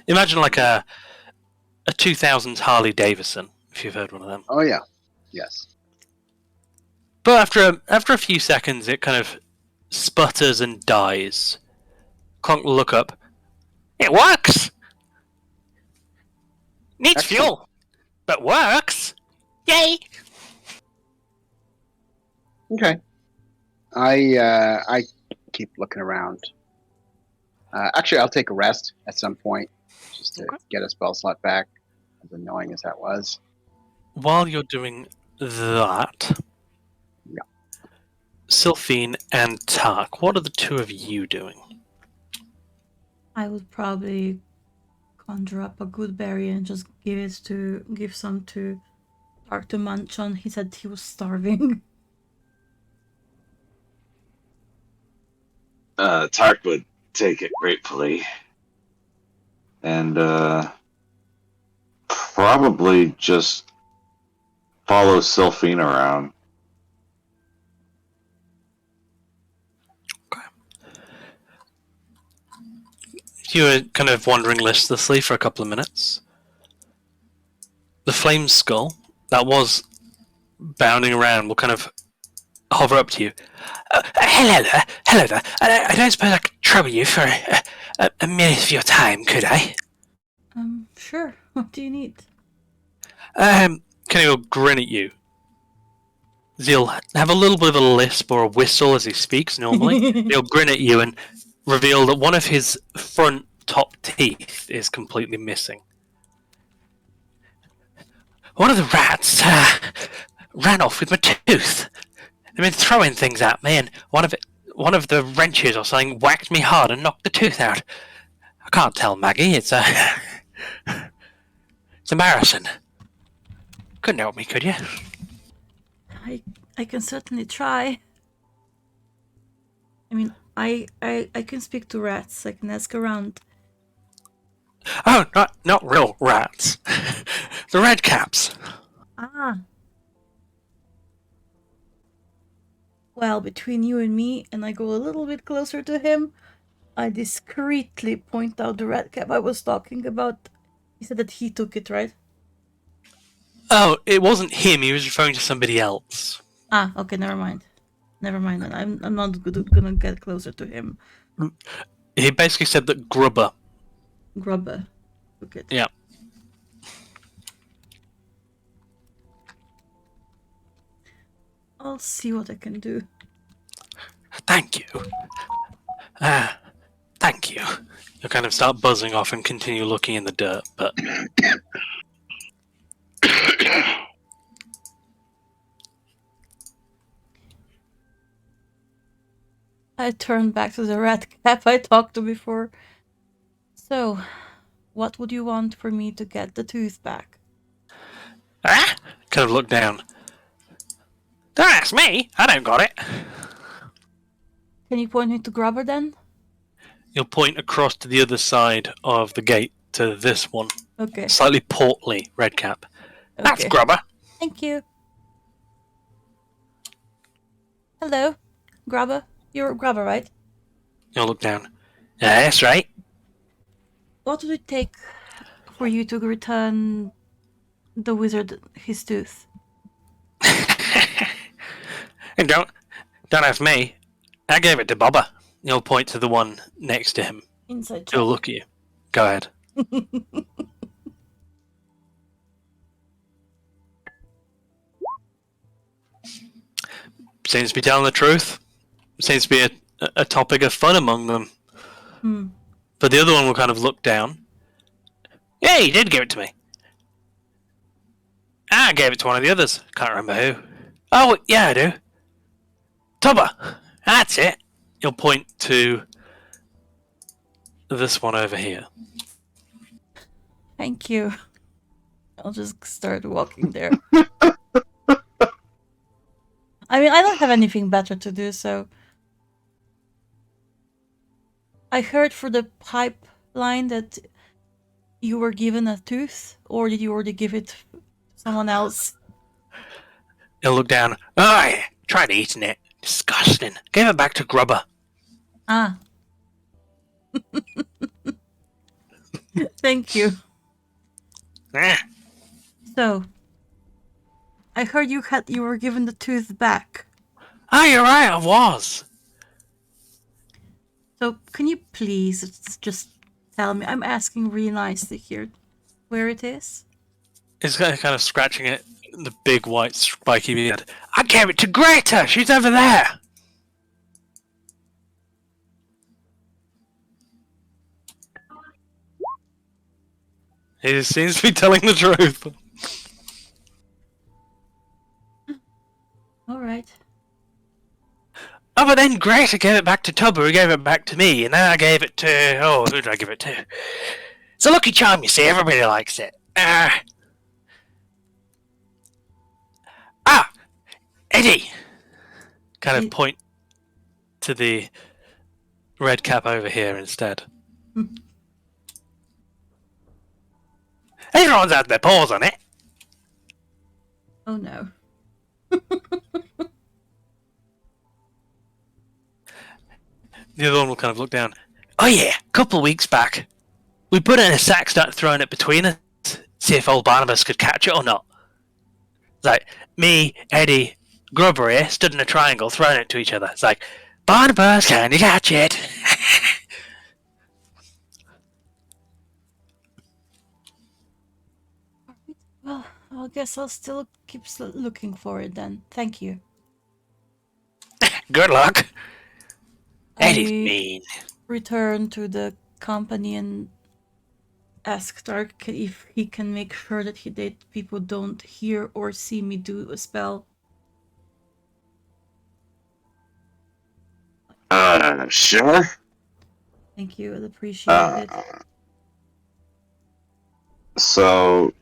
S1: Imagine like a 2000s Harley Davidson, if you've heard one of them.
S2: Oh yeah. Yes.
S1: But after a few seconds, it kind of sputters and dies. Clonk will look up. It works! Needs
S2: Excellent.
S1: fuel, but works! Yay!
S2: Okay. I keep looking around. Actually, I'll take a rest at some point just to get a spell slot back, as annoying as that was.
S1: While you're doing that,
S2: Yeah.
S1: Sylphine and Tak, what are the two of you doing?
S4: I would probably conjure up a good berry and just give some to Tark to munch on. He said he was starving.
S3: Tark would take it gratefully. And probably just follow Sylphine around.
S1: You were kind of wandering listlessly for a couple of minutes. The flame skull that was bounding around will kind of hover up to you. Hello there. I don't suppose I could trouble you for a minute of your time, could I?
S4: Sure. What do you need?
S1: Kind of grin at you. He'll have a little bit of a lisp or a whistle as he speaks normally. He'll grin at you and reveal that one of his front top teeth is completely missing. One of the rats ran off with my tooth. They've been throwing things at me, and one of the wrenches or something whacked me hard and knocked the tooth out. I can't tell Maggie. It's embarrassing. Couldn't help me, could you?
S4: I can certainly try. I mean, I can speak to rats. I can ask around.
S1: Oh, not real rats. The red caps.
S4: Ah. Well, between you and me, and I go a little bit closer to him, I discreetly point out the red cap I was talking about. He said that he took it, right?
S1: Oh, it wasn't him. He was referring to somebody else.
S4: Ah, okay, never mind. Never mind. Then I'm not gonna get closer to him.
S1: He basically said that Grubber.
S4: Grubber took it.
S1: Yeah.
S4: I'll see what I can do.
S1: Thank you. Thank you. You'll kind of start buzzing off and continue looking in the dirt, but...
S4: I turn back to the red cap I talked to before. So, what would you want for me to get the tooth back?
S1: Ah! Kind of look down. Don't ask me. I don't got it.
S4: Can you point me to Grubber then?
S1: You'll point across to the other side of the gate to this one.
S4: Okay.
S1: Slightly portly Redcap. That's
S4: Okay.
S1: Grubber.
S4: Thank you. Hello, Grubber. You're Grubber, right?
S1: You'll look down. That's right.
S4: What would it take for you to return the wizard his tooth?
S1: And don't ask me. I gave it to Bubba. You'll point to the one next to him.
S4: Inside
S1: He'll
S4: check.
S1: look at you. Go ahead. Seems to be telling the truth. Seems to be a topic of fun among them.
S4: Hmm.
S1: But the other one will kind of look down. Yeah, he did give it to me. I gave it to one of the others. Can't remember who. Oh, yeah, I do. Tubba. That's it. You'll point to this one over here.
S4: Thank you. I'll just start walking there. I mean, I don't have anything better to do, so... I heard for the pipeline that you were given a tooth, or did you already give it to someone else?
S1: He'll look down. Oh, I tried eating it. Disgusting. Gave it back to Grubber.
S4: Ah. Thank you.
S1: Eh.
S4: So, I heard you were given the tooth back.
S1: Oh, you're right, I was.
S4: So, can you please just tell me? I'm asking really nicely here, where it is.
S1: He's kind of scratching it. The big white spiky beard. I gave it to Greta. She's over there. He seems to be telling the truth.
S4: All right.
S1: Oh, but then Greta gave it back to Tubber, who gave it back to me, and then I gave it to... Oh, who did I give it to? It's a lucky charm, you see. Everybody likes it. Eddie! Kind of point to the red cap over here instead. Everyone's had their paws on it.
S4: Oh no.
S1: The other one will kind of look down. Oh yeah, a couple of weeks back, we put it in a sack, started throwing it between us, see if old Barnabas could catch it or not. It's like, me, Eddie, Grubber here, stood in a triangle, throwing it to each other. It's like, Barnabas, can you catch it?
S4: Well, I guess I'll still keep looking for it then. Thank you.
S1: Good luck. Eddie's
S4: I
S1: mean.
S4: return to the company and ask Dark if he can make sure that people don't hear or see me do a spell.
S3: Sure.
S4: Thank you, I'd appreciate it.
S3: So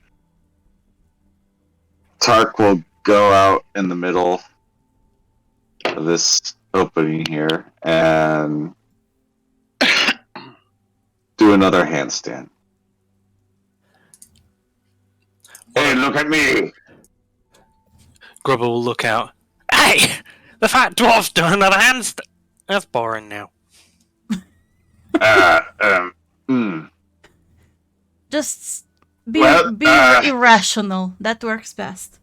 S3: Tark will go out in the middle of this opening here and do another handstand. Hey, look at me!
S1: Grubber will look out. Hey! The fat dwarf's doing another handstand. That's boring now.
S4: Just be
S3: Well,
S4: irrational. That works best.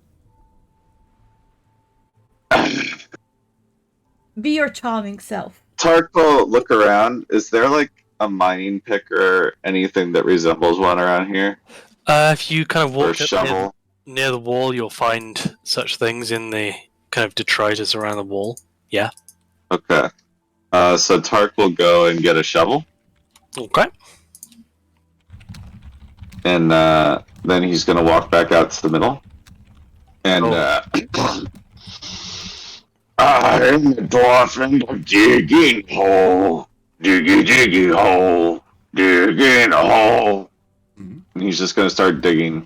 S4: Be your charming self.
S3: Tark will look around. Is there like a mining pick or anything that resembles one around here?
S1: If you kind of
S3: Or a
S1: walk up
S3: shovel?
S1: near the wall, you'll find such things in the kind of detritus around the wall. Yeah.
S3: Okay. So Tark will go and get a shovel,
S1: Okay.
S3: and then he's going to walk back out to the middle. And I'm the dwarf in the digging hole. Diggy hole. Digging hole. And he's just going to start digging.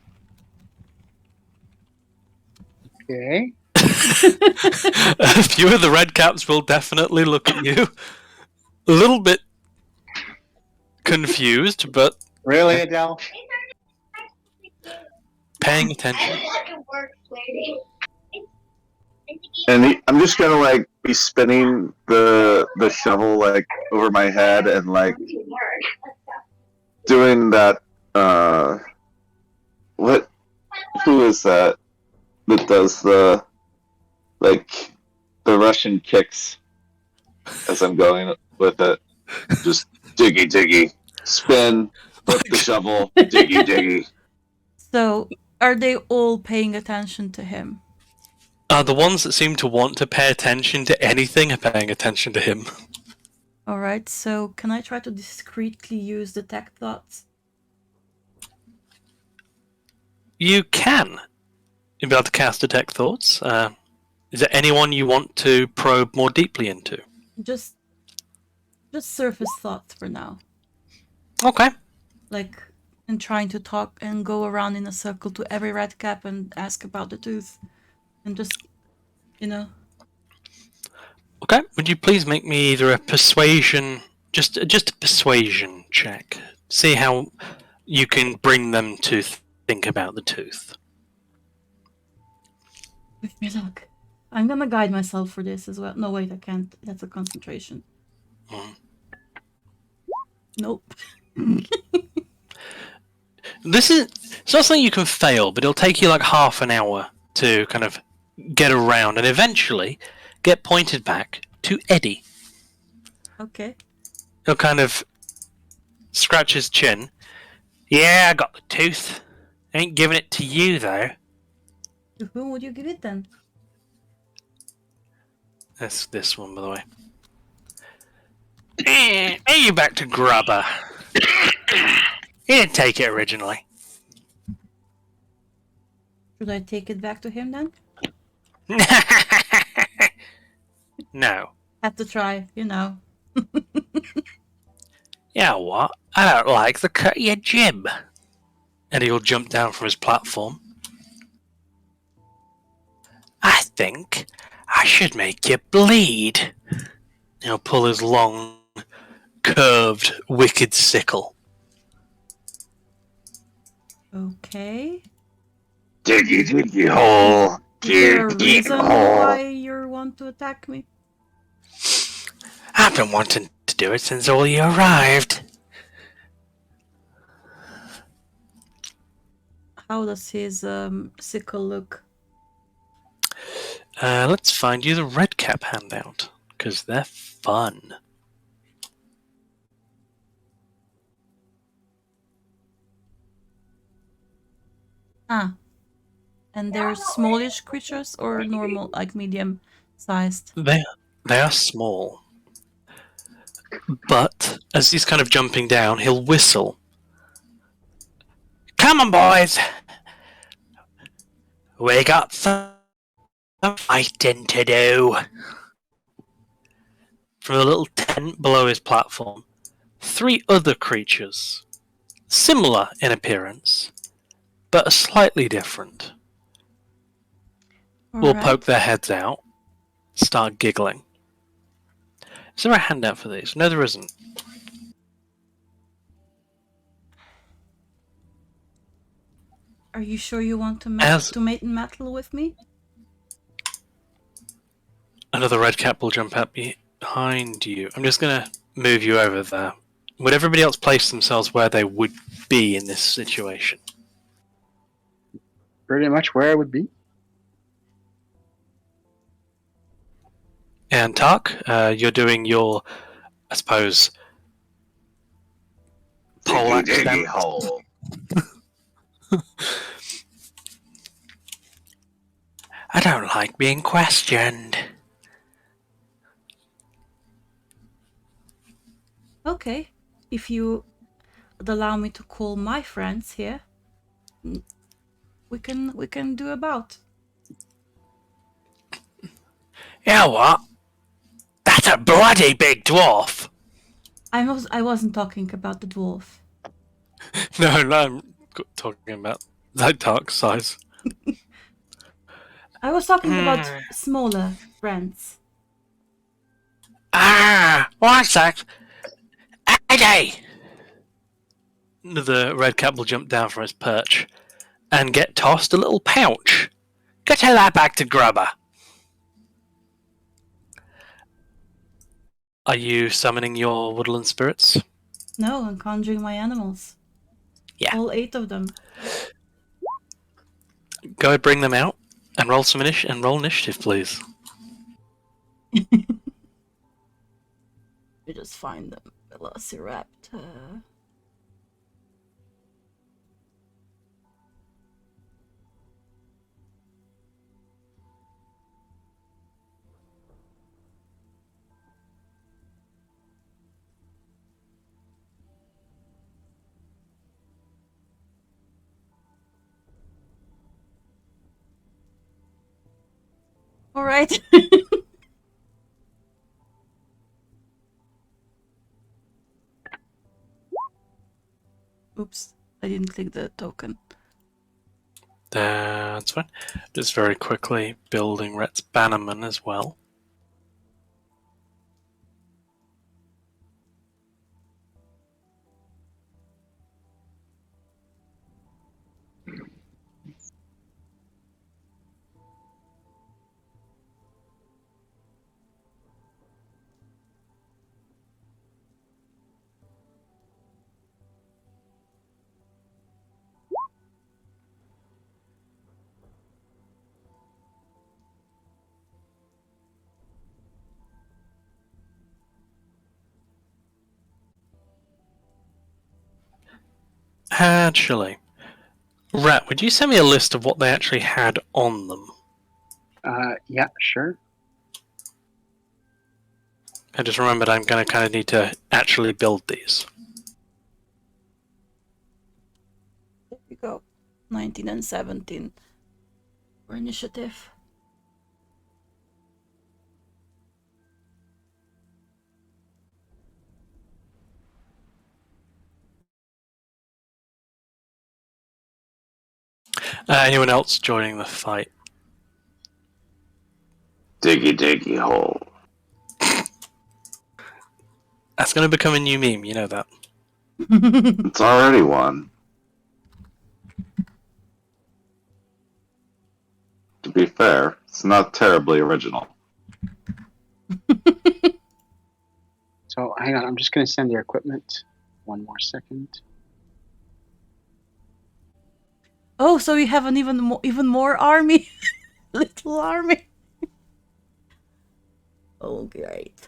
S2: Okay.
S1: A few of the red caps will definitely look at you. A little bit confused, but
S2: Really, Adele?
S1: paying attention.
S3: And I'm just gonna like be spinning the shovel like over my head and like doing that. What? Who is that does the like the Russian kicks as I'm going with it? Just diggy diggy, spin, flip the shovel, diggy diggy.
S4: So, are they all paying attention to him?
S1: The ones that seem to want to pay attention to anything are paying attention to him.
S4: Alright, so can I try to discreetly use detect thoughts?
S1: You can. You'll be able to cast Detect Thoughts. Is there anyone you want to probe more deeply into?
S4: Just surface thoughts for now.
S1: Okay.
S4: Like, and trying to talk and go around in a circle to every red cap and ask about the tooth. And just, you know.
S1: Okay. Would you please make me either a persuasion, just a persuasion check. See how you can bring them to think about the tooth.
S4: With me luck. I'm gonna guide myself for this as well. No, wait, I can't. That's a concentration. Nope.
S1: It's not something you can fail, but it'll take you like half an hour to kind of get around and eventually get pointed back to Eddie.
S4: Okay.
S1: He'll kind of scratch his chin. Yeah, I got the tooth. Ain't giving it to you, though.
S4: To whom would you give it then?
S1: That's this one, by the way. Are you back to Grubber? He didn't take it originally.
S4: Should I take it back to him then?
S1: No.
S4: Have to try, you know.
S1: Yeah, what? I don't like the cut of your jib. Eddie will jump down from his platform. I think I should make you bleed. He'll pull his long, curved, wicked sickle.
S4: Okay.
S3: Diggy diggy hole.
S4: Is there a
S3: Diggy
S4: reason
S3: hole.
S4: why you want to attack me?
S1: I've been wanting to do it since all you arrived.
S4: How does his sickle look?
S1: Let's find you the red cap handout, because they're fun.
S4: Ah. And they're smallish creatures or normal, like medium sized?
S1: They are small. But as he's kind of jumping down, he'll whistle. Come on, boys! We got some fighting to do. From the little tent below his platform, 3 other creatures, similar in appearance, but slightly different, will poke their heads out, start giggling. Is there a handout for these? No, there isn't.
S4: Are you sure you want to mate in metal with me?
S1: Another red cap will jump up behind you. I'm just going to move you over there. Would everybody else place themselves where they would be in this situation?
S2: Pretty much where I would be.
S1: And Tark, you're doing your, I suppose, poleaxe
S3: Diggy diggy
S1: stance.
S3: hole.
S1: I don't like being questioned.
S4: Okay. If you would allow me to call my friends here, we can do about.
S1: You know what? That's a bloody big dwarf.
S4: I wasn't talking about the dwarf.
S1: No, I'm talking about that Tark size.
S4: I was talking about smaller friends.
S1: Ah, what's that? Eddie! The red cap will jump down from his perch and get tossed a little pouch. Go tell that back to Grubber. Are you summoning your woodland spirits?
S4: No, I'm conjuring my animals.
S1: Yeah.
S4: All 8 of them.
S1: Go ahead, bring them out and roll roll initiative, please.
S4: You just find them. Velociraptor. All right. Oops, I didn't click the token.
S1: That's fine. Just very quickly building Rhett's Bannerman as well. Actually, Rhett, would you send me a list of what they actually had on them?
S2: Yeah, sure.
S1: I just remembered I'm going to kind of need to actually build these.
S4: There we go. 19 and 17 for initiative.
S1: Anyone else joining the fight?
S3: Diggy hole.
S1: That's going to become a new meme, you know that.
S3: It's already one. To be fair, it's not terribly original.
S2: So hang on, I'm just going to send their equipment. One more second.
S4: Oh, so we have an even more army. Little army. Oh, great.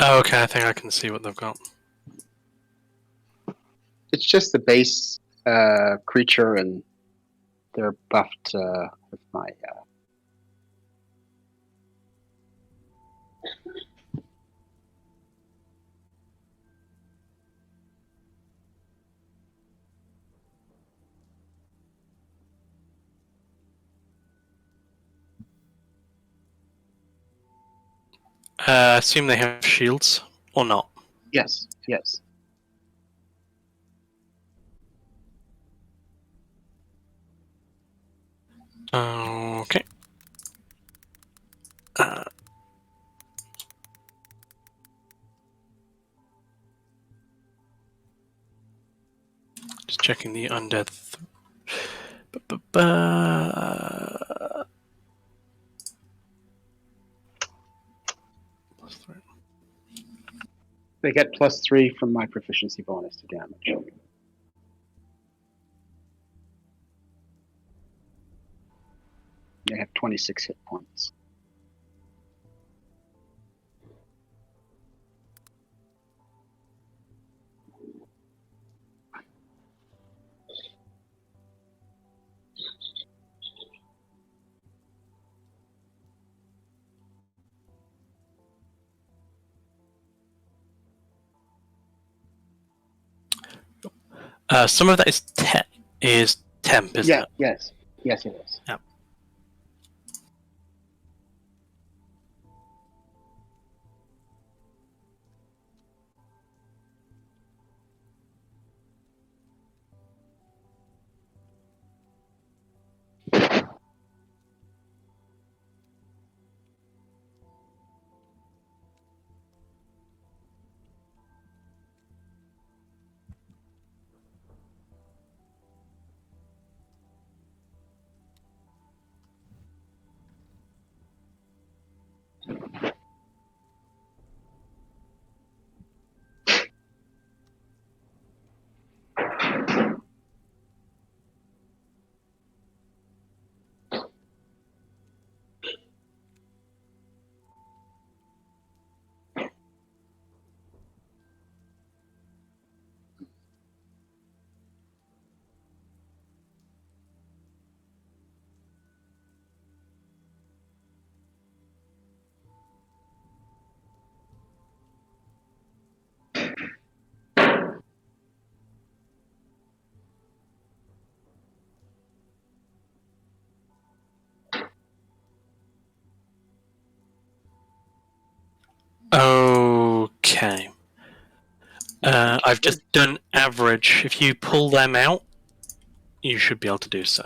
S1: Oh, okay, I think I can see what they've got.
S2: It's just the base creature, and they're buffed with my.
S1: Assume they have shields, or not.
S2: Yes.
S1: Okay. Just checking the undead.
S2: They get +3 from my proficiency bonus to damage. 26 hit points.
S1: Some of that is temp, isn't it?
S2: Yes, it is.
S1: Yeah. Okay. I've just done average. If you pull them out, you should be able to do so.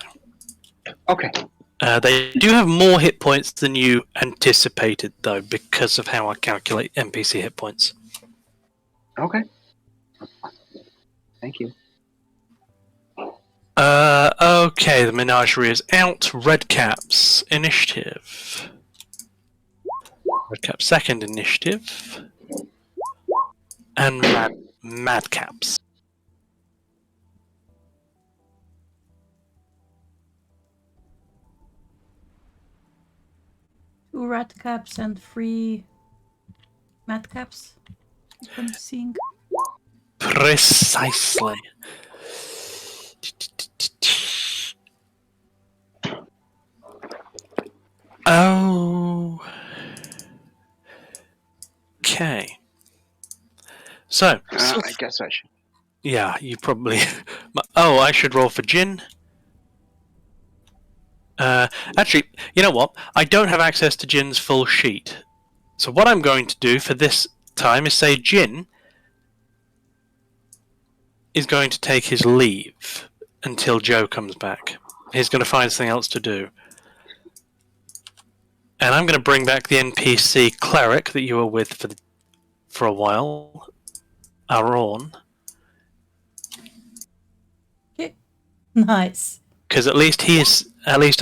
S2: Okay.
S1: They do have more hit points than you anticipated, though, because of how I calculate NPC hit points.
S2: Okay. Thank you.
S1: Okay, the menagerie is out. Redcap's initiative. Redcap's second initiative. And Madcap's.
S4: Two rat caps and 3 madcaps. If I'm seeing.
S1: Precisely. Oh. Okay. So,
S2: I guess I should.
S1: yeah, you probably. Oh, I should roll for Jin. Actually, you know what? I don't have access to Jin's full sheet. So what I'm going to do for this time is say Jin is going to take his leave until Joe comes back. He's going to find something else to do. And I'm going to bring back the NPC cleric that you were with for a while, Aaron.
S4: Okay. Nice.
S1: Because at least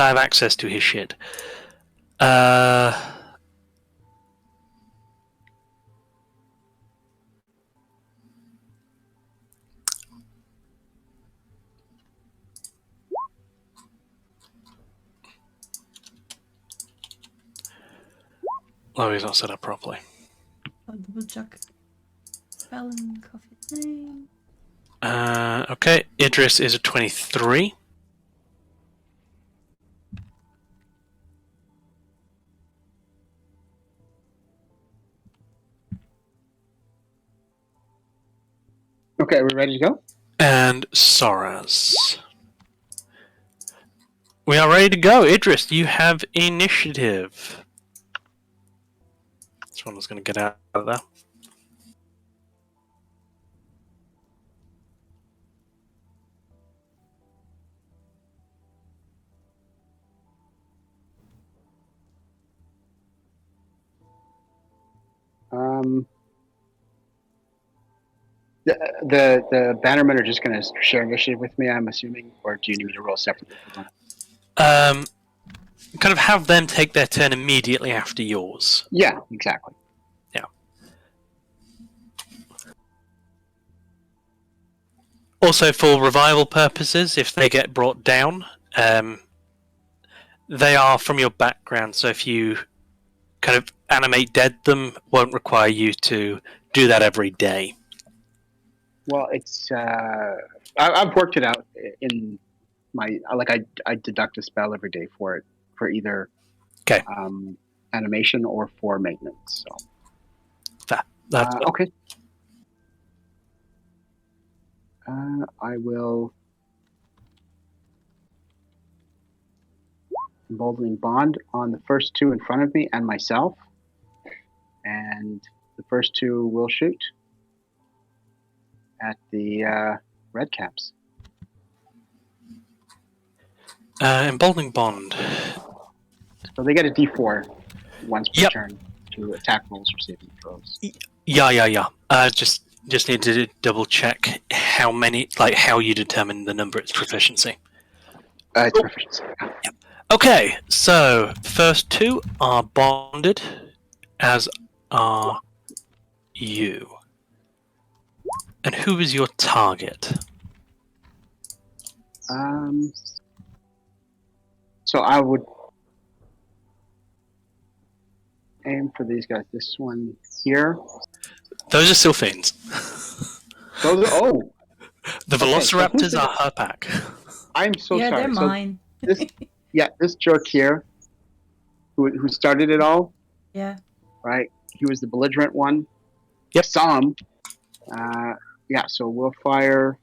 S1: I have access to his shit. Oh, he's not set up properly.
S4: I'll double check spelling of his name.
S1: Okay, Idris is a 23.
S2: Okay, we're ready to go?
S1: And Soraz. We are ready to go. Idris, you have initiative. This one was going to get out of there.
S2: The bannermen are just going to share initiative with me, I'm assuming, or do you need me to roll separately for them?
S1: Kind of have them take their turn immediately after yours.
S2: Yeah, exactly.
S1: Yeah. Also, for revival purposes, if they get brought down, They are from your background, so if you kind of animate dead them, won't require you to do that every day.
S2: Well, it's I've worked it out in my I deduct a spell every day for it for either
S1: Okay.
S2: Animation or for maintenance. So
S1: That's
S2: okay. I will emboldening bond on the first two in front of me and myself, and the first two will shoot at the red caps.
S1: emboldening bond.
S2: So they get a D4 once per
S1: Yep.
S2: turn to attack rolls or saving throws.
S1: Yeah. Just need to double check how many, like how you determine the number it's proficiency.
S2: It's proficiency.
S1: Okay, so first two are bonded, as are you. And who is your target?
S2: So I would aim for these guys. This one here.
S1: Those are still fiends.
S2: Those are, oh,
S1: The
S2: Okay, so
S1: velociraptors
S2: who's the-
S1: are her pack.
S2: I'm so
S4: yeah,
S2: sorry.
S4: they're
S2: So
S4: mine.
S2: this jerk here, who started it all,
S4: Yeah.
S2: right? He was the belligerent one.
S1: Yep.
S2: Saw him. Yeah. So we'll fire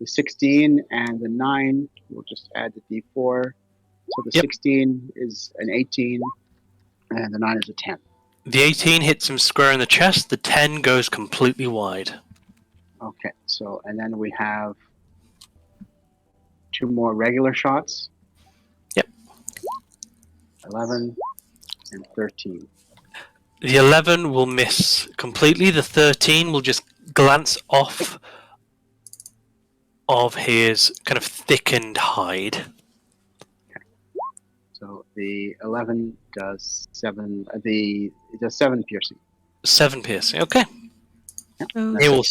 S2: the 16 and the 9. We'll just add the D4. So the
S1: Yep.
S2: 16 is an 18, and the 9 is a 10.
S1: The 18 hits him square in the chest, the 10 goes completely wide.
S2: Okay. So and then we have 2 more regular shots.
S1: Yep.
S2: 11 and 13.
S1: The 11 will miss completely, the 13 will just glance off of his kind of thickened hide.
S2: So the 11 does 7. It does 7 piercing.
S1: 7 piercing, okay.
S4: So
S1: He will,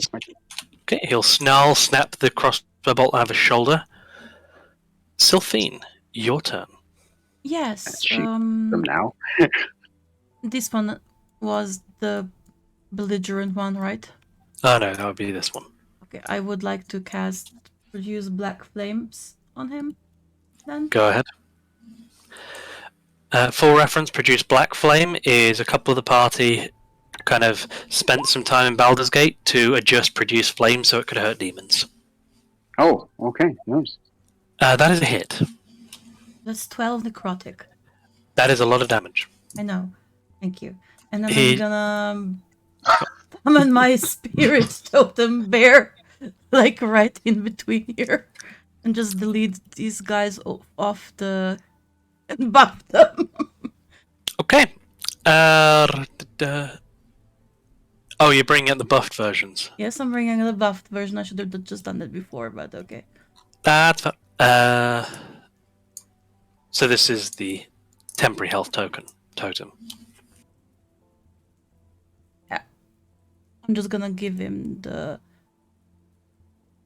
S1: okay, he'll snarl, snap the crossbow bolt out of his shoulder. Sylphine, your turn.
S4: yes,
S2: Shoot them now.
S4: this one was the belligerent one, right?
S1: Oh no, that would be this one.
S4: Okay, I would like to cast produce black flames on him. Then
S1: Go ahead. For reference, Produce Black Flame is a couple of the party kind of spent some time in Baldur's Gate to adjust Produce Flame so it could hurt demons.
S2: Oh, okay. Nice.
S1: That is a hit.
S4: that's 12 necrotic.
S1: That is a lot of damage.
S4: I know. Thank you. And then
S1: He-
S4: I'm gonna summon my spirit totem bear, like right in between here, and just delete these guys off the and buff them.
S1: Okay. Oh, you're bringing out the buffed versions.
S4: Yes, I'm bringing the buffed version. I should have just done that before, but okay.
S1: That's so this is the temporary health totem.
S4: I'm just gonna give him the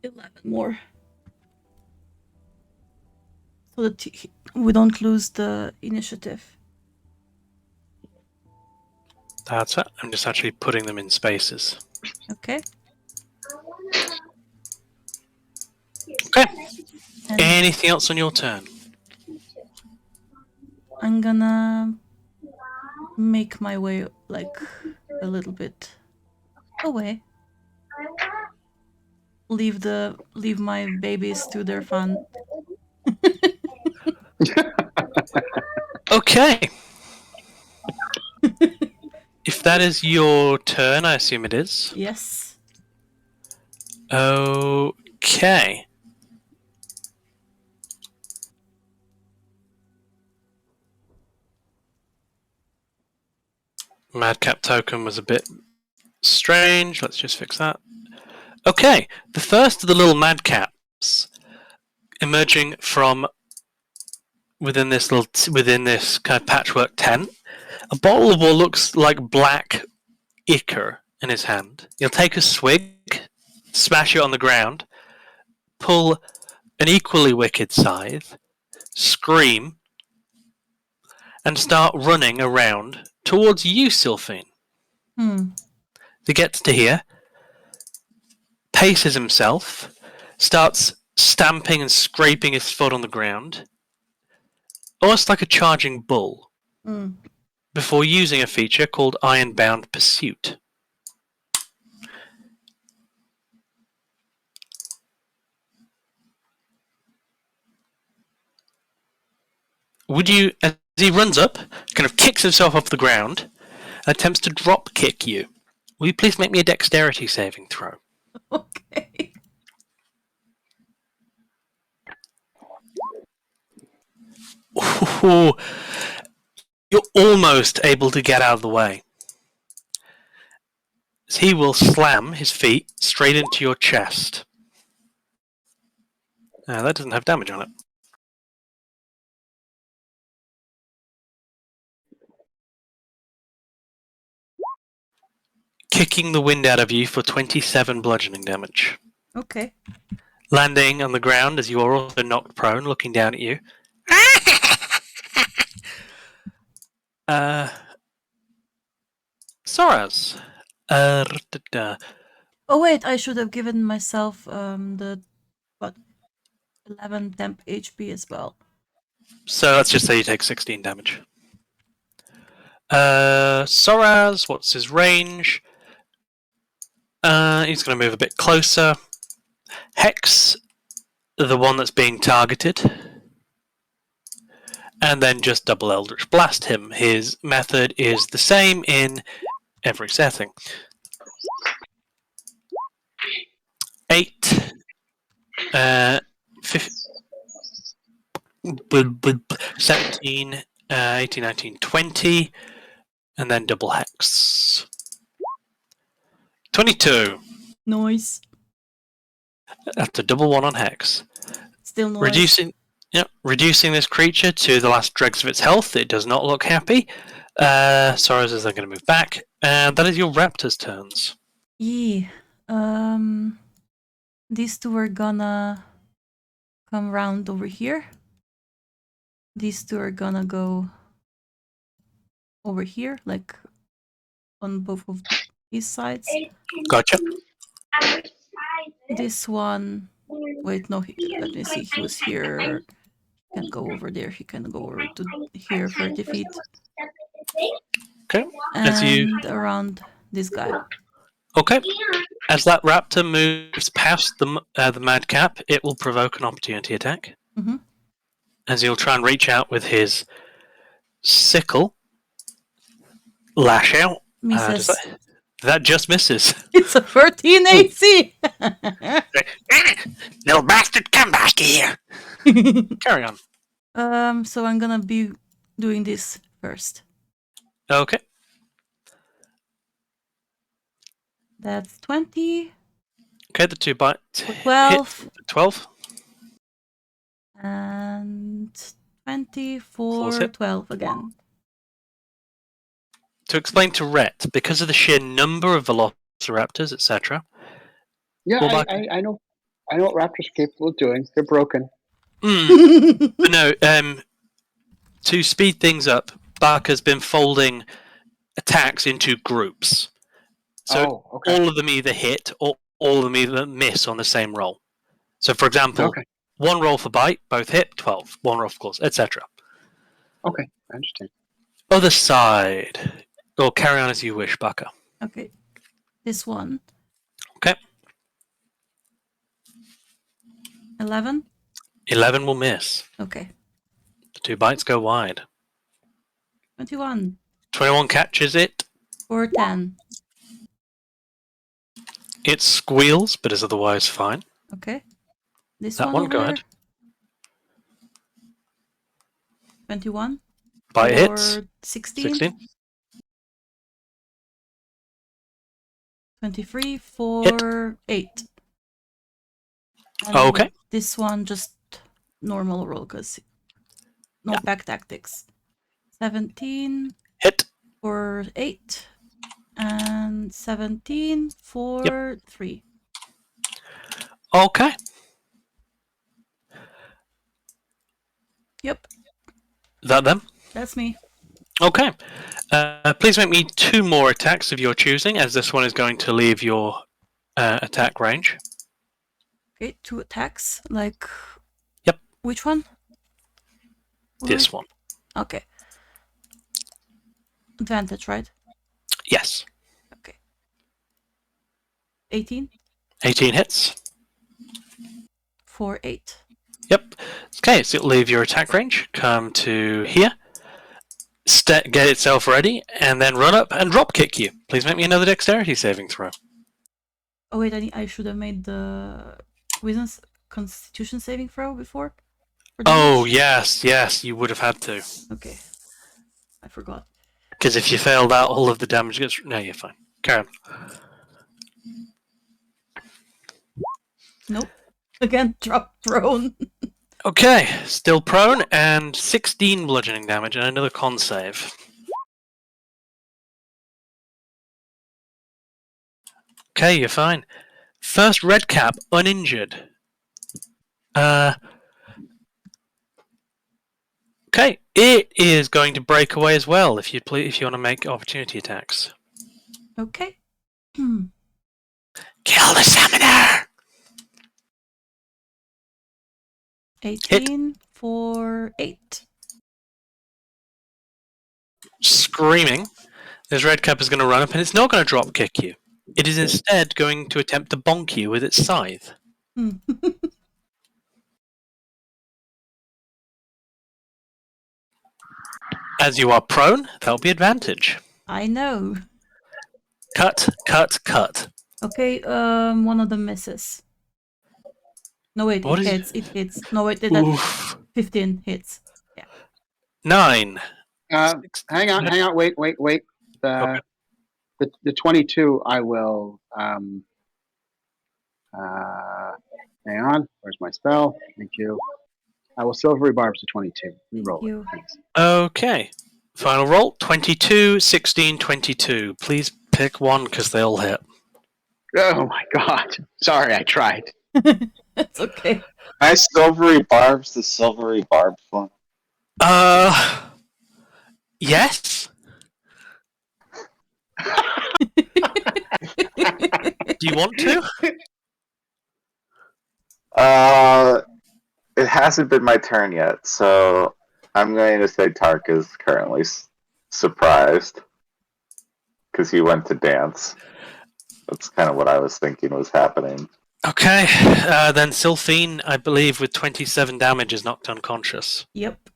S4: 11 more. So that we don't lose the initiative.
S1: That's it. I'm just actually putting them in spaces.
S4: Okay?
S1: Okay.
S4: And
S1: Anything else on your turn?
S4: I'm gonna make my way like a little bit away. Leave my babies to their fun.
S1: Okay. If that is your turn, I assume it is.
S4: Yes.
S1: Okay. Madcap token was a bit strange. Let's just fix that. Okay, the first of the little madcaps emerging from within this kind of patchwork tent. A bottle of what looks like black ichor in his hand. He'll take a swig, smash it on the ground, pull an equally wicked scythe, scream, and start running around towards you, Sylphine. He gets to here, paces himself, starts stamping and scraping his foot on the ground, almost like a charging bull, before using a feature called Ironbound Pursuit. Would you, as he runs up, kind of kicks himself off the ground, and attempts to drop kick you? Will you please make me a dexterity saving throw?
S4: Okay.
S1: Ooh, you're almost able to get out of the way. As he will slam his feet straight into your chest. That doesn't have damage on it. Kicking the wind out of you for 27 bludgeoning damage.
S4: Okay.
S1: Landing on the ground as you are also knocked prone, looking down at you. Soraz.
S4: Oh wait, I should have given myself the 11 temp HP as well.
S1: So let's just say you take 16 damage. Soraz, what's his range? He's going to move a bit closer. Hex, the one that's being targeted. And then just double Eldritch Blast him. His method is the same in every setting. 8, 17, 18, 19, 20, and then double Hex. 22.
S4: Noise.
S1: That's a double 1 on Hex.
S4: Still noise.
S1: Reducing this creature to the last dregs of its health. It does not look happy. Soros is then going to move back. And that is your raptor's turns.
S4: Yeah. These two are gonna come round over here. These two are gonna go over here, like on both of these sides.
S1: Gotcha.
S4: This one... Wait, no, let me see. He was here. He can go over there. He can go over to here, 30 feet.
S1: Okay.
S4: And around this guy.
S1: Okay. As that raptor moves past the madcap, it will provoke an opportunity attack.
S4: Mm-hmm.
S1: As he'll try and reach out with his sickle. Lash out.
S4: Misses.
S1: That just misses.
S4: It's a 13 AC!
S1: Little bastard, come back here. Carry on.
S4: So I'm gonna be doing this first.
S1: Okay.
S4: That's 20.
S1: Okay, the 2 bites.
S4: 12.
S1: Hit 12.
S4: And 20
S1: Close
S4: for
S1: it.
S4: 12 again.
S1: To explain to Rhett, because of the sheer number of velociraptors, etc.
S2: Yeah,
S1: Well,
S2: I know what raptors are capable of doing. They're broken.
S1: No, to speed things up, Barker's been folding attacks into groups. So all of them either hit or all of them either miss on the same roll. So, for example, one roll for bite, both hit, 12. One roll for claws, etc.
S2: Okay, I understand.
S1: Other side. Or carry on as you wish, Barker.
S4: Okay. This one.
S1: Okay.
S4: 11?
S1: 11 will miss.
S4: Okay.
S1: The 2 bites go wide.
S4: 21.
S1: 21 catches it.
S4: For 10.
S1: It squeals, but is otherwise fine.
S4: Okay. This
S1: That
S4: one
S1: one,
S4: over
S1: go
S4: there.
S1: ahead.
S4: 21.
S1: Bite hits.
S4: 16.
S1: 16.
S4: 23 for 8. And
S1: Okay.
S4: This one just normal roll because no back tactics. 17
S1: Hit.
S4: for 8 and 17 for 3.
S1: Okay.
S4: Yep,
S1: Is that them?
S4: that's me.
S1: Okay. Please make me 2 more attacks of your choosing, as this one is going to leave your attack range.
S4: Okay, 2 attacks. Like.
S1: Yep.
S4: Which one?
S1: This one.
S4: Okay. Advantage, right?
S1: Yes.
S4: Okay. 18
S1: 18 hits.
S4: for 8.
S1: Yep. Okay, so it'll leave your attack range. Come to here. Get itself ready, and then run up and drop kick you. Please make me another dexterity saving throw.
S4: Oh wait, I should have made the wisdom constitution saving throw before.
S1: Oh, yes, you would have had to.
S4: Okay. I forgot.
S1: Because if you fail that, all of the damage gets... No, you're fine. Carry on.
S4: Nope. Again, drop prone.
S1: Okay, still prone, and 16 bludgeoning damage, and another con save. Okay, you're fine. First red cap, uninjured. Okay, it is going to break away as well, if you want to make opportunity attacks.
S4: Okay.
S1: Kill the summoner!
S4: 18 for 8.
S1: Screaming, this red cap is going to run up, and it's not going to drop kick you. It is instead going to attempt to bonk you with its scythe. As you are prone, that'll be advantage.
S4: I know.
S1: Cut, cut, cut.
S4: Okay, one of them misses. No wait,
S1: What
S4: it
S1: is-
S4: hits. It hits. No wait, that
S1: Oof.
S4: 15 hits.
S1: 9.
S2: Hang on, wait.
S1: Okay.
S2: The 22, I will. Hang on. Where's my spell? Thank you. I will silvery barbs to 22. Reroll it,
S4: you.
S2: please.
S1: Okay. Final roll, 22, 16, 22. Please pick one, because they all hit.
S2: Oh my god. Sorry, I tried.
S4: It's okay.
S3: Nice silvery barbs, the silvery barbed one.
S1: Yes? Do you want to?
S3: It hasn't been my turn yet, so I'm going to say Tark is currently surprised because he went to dance. That's kind of what I was thinking was happening.
S1: Okay, then Sylphine, I believe, with 27 damage is knocked unconscious.
S4: Yep.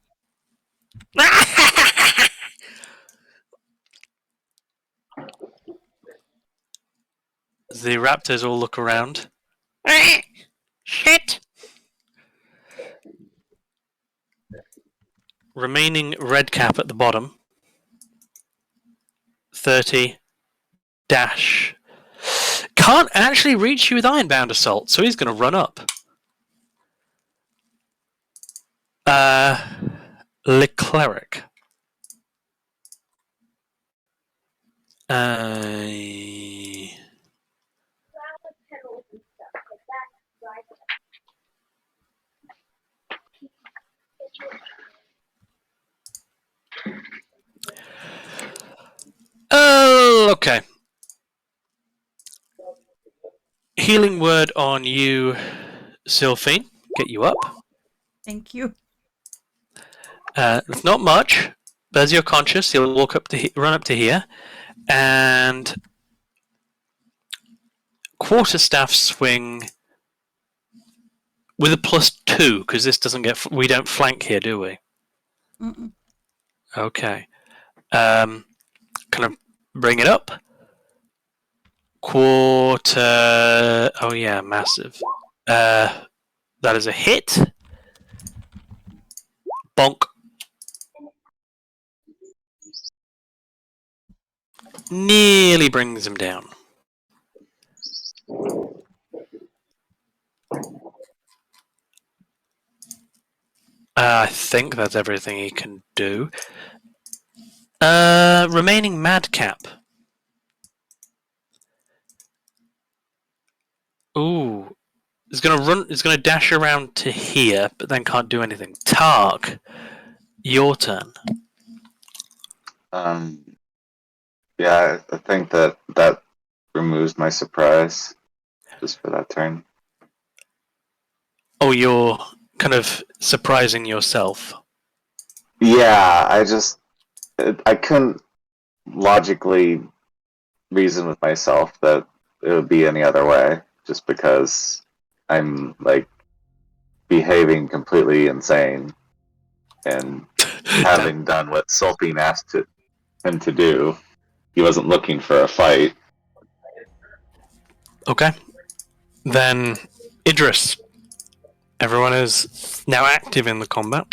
S1: The raptors all look around. Shit! Remaining red cap at the bottom. 30 dash. Can't actually reach you with Ironbound Assault, so he's going to run up. Le Cleric. Oh, okay. Healing word on you, Sylphine. Get you up.
S4: Thank you.
S1: It's not much, but as you're conscious, you'll walk up to run up to here, and quarterstaff swing with a +2, because this doesn't get. We don't flank here, do we?
S4: Mm-mm.
S1: Okay. Kind of bring it up. Quarter. Oh yeah, massive. That is a hit. Bonk. Nearly brings him down. I think that's everything he can do. Remaining madcap. Ooh. It's gonna run. It's gonna dash around to here, but then can't do anything. Tark, your turn.
S3: Um, yeah, I think that removes my surprise just for that turn.
S1: Oh, you're kind of surprising yourself.
S3: Yeah, I couldn't logically reason with myself that it would be any other way, just because I'm like behaving completely insane and having done what Sulpine asked him to do. He wasn't looking for a fight.
S1: Okay. Then, Idris. Everyone is now active in the combat.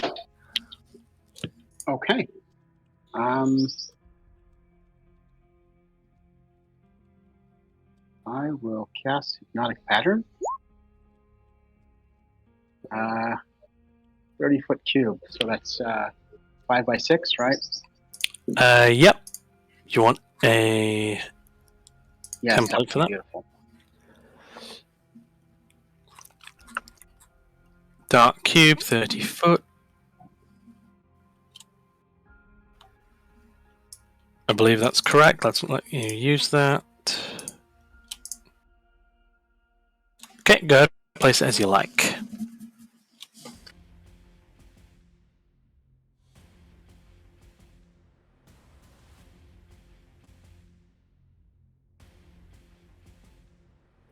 S2: Okay. I will cast Hypnotic Pattern. 30-foot cube. So that's 5 by 6, right?
S1: Yep. You want a
S2: Yes,
S1: template
S2: that'd
S1: for
S2: be
S1: that?
S2: beautiful.
S1: Dark cube, 30 foot. I believe that's correct. Let's let you use that. Okay, go ahead. Place it as you like.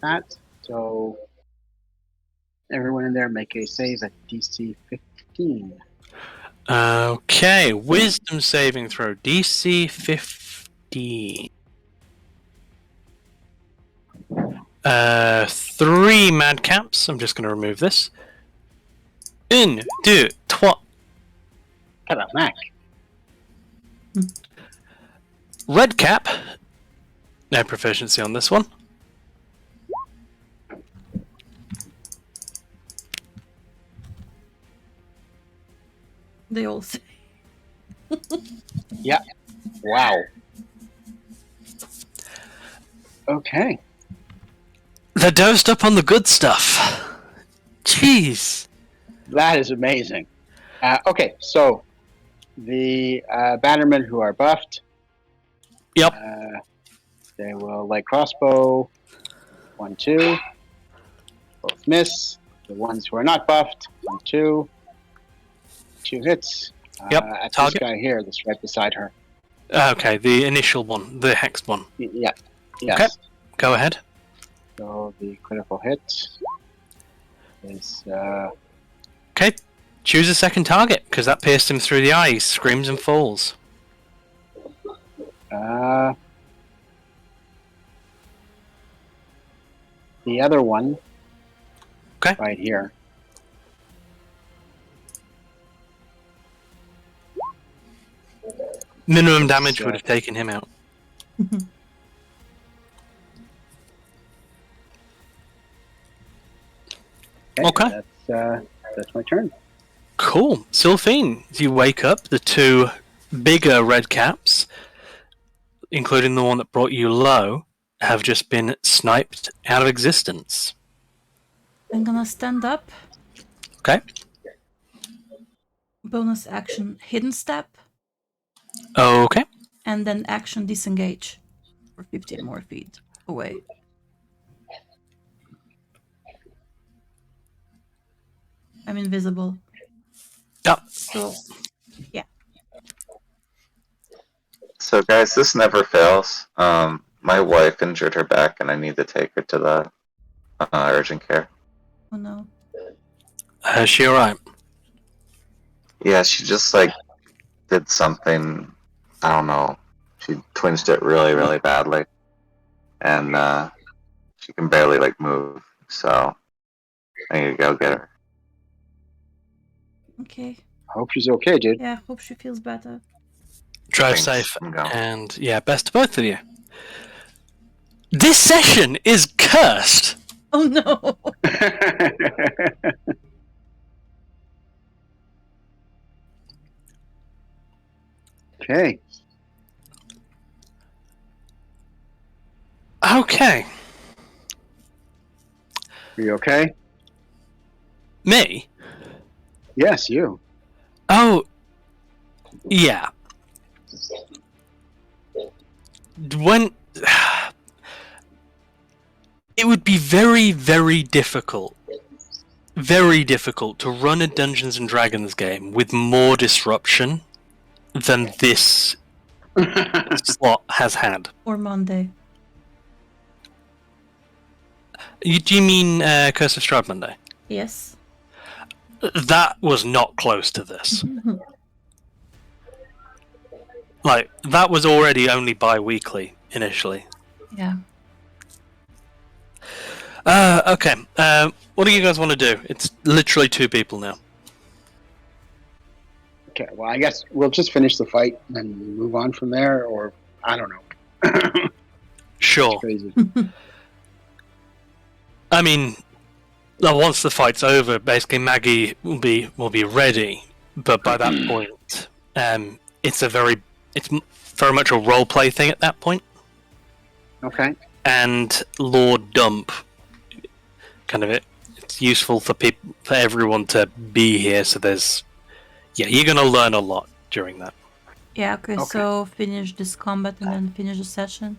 S2: That. So everyone in there make a save at DC 15.
S1: Okay, wisdom saving throw, DC 15. 3 madcaps. I'm just going to remove this. 1, 2, 3.
S2: Mac.
S1: Red cap. No proficiency on this one.
S4: They all say.
S2: Yeah. Wow. Okay.
S1: They're dosed up on the good stuff. Jeez.
S2: That is amazing. Okay, so the bannermen who are buffed,
S1: Yep.
S2: they will light crossbow. 1, 2. Both miss. The ones who are not buffed. 1, 2. 2 hits.
S1: Yep,
S2: At
S1: target.
S2: this guy here, that's right beside her.
S1: Okay, the initial one, the hexed one.
S2: Yeah. Yes.
S1: Okay. Go ahead.
S2: So the critical hit is
S1: Okay, choose a second target, because that pierced him through the eye. He screams and falls.
S2: the other one.
S1: Okay.
S2: Right here.
S1: Minimum damage would have taken him out. Okay.
S2: That's my turn.
S1: Cool. Sylphine, as you wake up, the 2 bigger red caps, including the one that brought you low, have just been sniped out of existence.
S4: I'm gonna stand up.
S1: Okay.
S4: Bonus action hidden step.
S1: Okay.
S4: And then action disengage for 15 more feet away. I'm invisible.
S1: Yep.
S4: So, yeah.
S3: So, guys, this never fails. My wife injured her back, and I need to take her to the urgent care.
S4: Oh no.
S1: Is she alright?
S3: Yeah, she just like did something. I don't know. She twinged it really, really badly, and she can barely like move. So I need to go get her.
S4: Okay.
S2: Hope she's okay, dude.
S4: Yeah, hope she feels better.
S1: Drive
S3: Thanks.
S1: safe,
S3: I'm going.
S1: and yeah, best to both of you. This session is cursed!
S4: Oh no!
S2: Okay.
S1: Okay.
S2: Are you okay?
S1: Me?
S2: Yes, you.
S1: Oh, yeah. when it would be very, very difficult to run a Dungeons and Dragons game with more disruption than this slot has had.
S4: Or Monday.
S1: Do you mean Curse of Strahd Monday?
S4: Yes.
S1: That was not close to this. Like, that was already only bi-weekly initially.
S4: Yeah.
S1: Okay. What do you guys want to do? It's literally 2 people now.
S2: Okay, well, I guess we'll just finish the fight and then move on from there, or I don't know.
S1: Sure.
S2: It's crazy.
S1: I mean, once the fight's over, basically Maggie will be ready. But by that point, it's very much a role play thing at that point.
S2: Okay.
S1: And Lord Dump, kind of it's useful for everyone to be here. So you're gonna learn a lot during that.
S4: Yeah, okay, so finish this combat and then finish the session.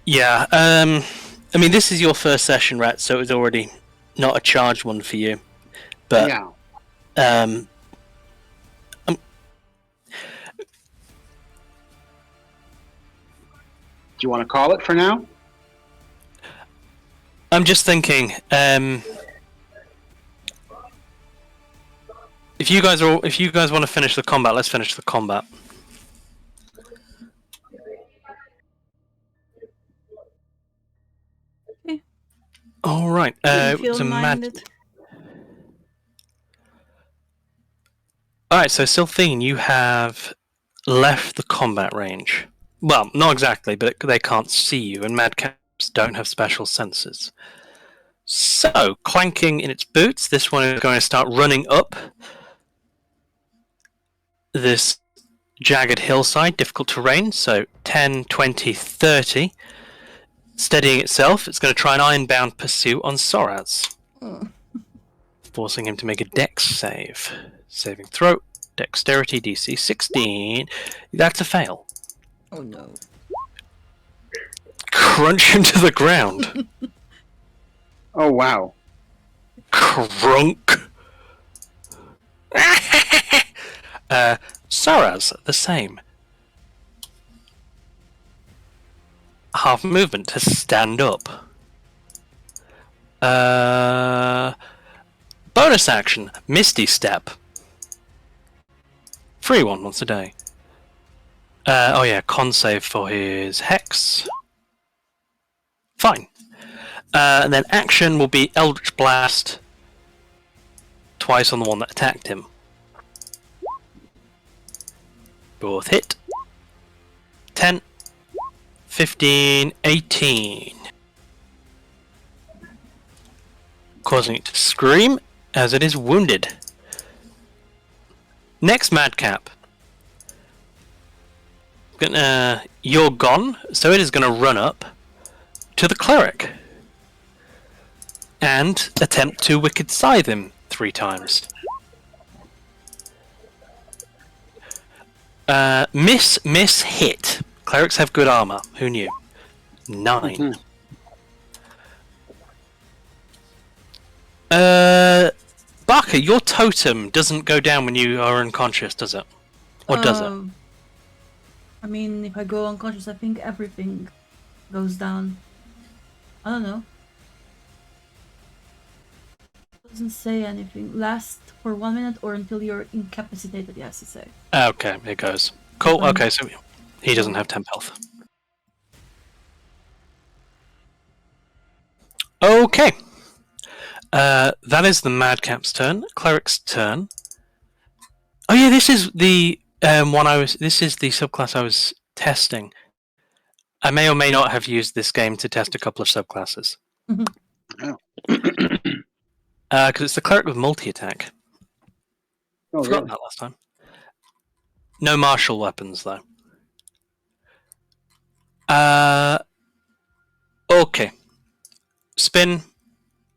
S1: Yeah, I mean, this is your first session, Rat, so it was already not a charged one for you. But,
S2: Yeah. Do you want to call it for now?
S1: I'm just thinking, if you guys want to finish the combat, let's finish the combat.
S4: Okay.
S1: All right.
S4: Feel minded.
S1: All right. So Sylphine, you have left the combat range. Well, not exactly, but they can't see you, and madcaps don't have special senses. So, clanking in its boots, this one is going to start running up this jagged hillside, difficult terrain, so 10, 20, 30. Steadying itself, it's going to try an ironbound pursuit on Soraz, forcing him to make a dex save. Saving throw, dexterity, DC 16. That's a fail.
S4: Oh no.
S1: Crunch him to the ground.
S2: Oh, wow.
S1: Crunk. Soraz, the same. Half movement to stand up. Bonus action, Misty Step. Free one once a day. Oh yeah, con save for his Hex. Fine. And then action will be Eldritch Blast. Twice on the one that attacked him. Both hit. 10, 15, 18. Causing it to scream as it is wounded. Next madcap. You're gone, so it is going to run up to the cleric and attempt to wicked scythe him 3 times. Miss, hit. Clerics have good armor. Who knew? 9. Barker, your totem doesn't go down when you are unconscious, does it? Or does it?
S4: I mean, if I go unconscious, I think everything goes down. I don't know. Doesn't say anything. Last for 1 minute or until you're incapacitated, yes, it say.
S1: Okay, it goes. Cool, okay, so he doesn't have temp health. Okay. That is the madcap's turn. Cleric's turn. Oh yeah, this is the this is the subclass I was testing. I may or may not have used this game to test a couple of subclasses. Because it's the cleric with multi-attack.
S2: Oh,
S1: Forgot
S2: really?
S1: that last time. No martial weapons, though. Okay. Spin,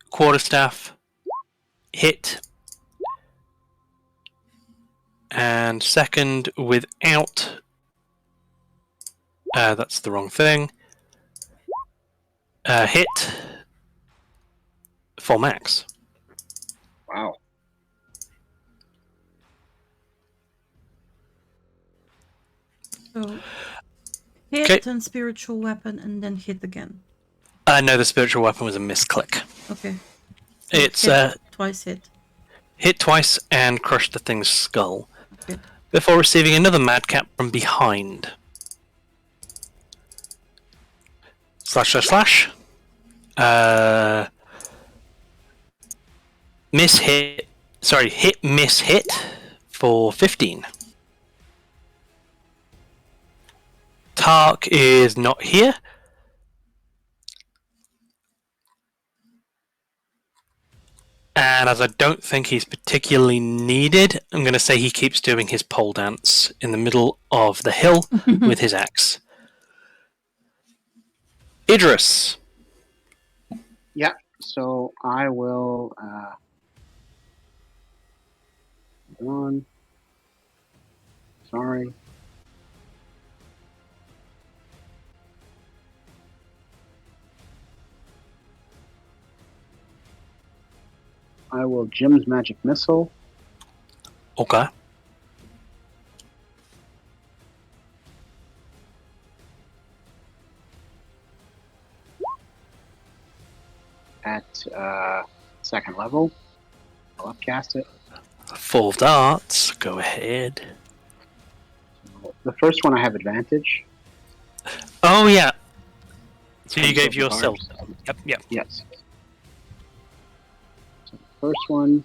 S1: quarterstaff, hit. and second without. That's the wrong thing. Hit for max.
S2: Wow.
S4: So hit
S1: Okay.
S4: and spiritual weapon, and then hit again.
S1: No, the spiritual weapon was a misclick.
S4: Okay.
S1: It's
S4: hit, twice hit.
S1: hit twice and crush the thing's skull
S4: Okay.
S1: before receiving another madcap from behind. ///. Miss hit. Sorry, hit miss hit for 15. Tark is not here. And as I don't think he's particularly needed, I'm going to say he keeps doing his pole dance in the middle of the hill with his axe. Idris.
S2: Yeah. So I will. Hold on. Sorry. I will Jim's magic missile.
S1: Okay.
S2: At second level. I'll upcast it.
S1: Full darts. Go ahead.
S2: So the first one I have advantage.
S1: Oh, yeah. So you
S2: Comes
S1: gave
S2: over
S1: yourself.
S2: barbs.
S1: Yep.
S2: Yes. So the first one.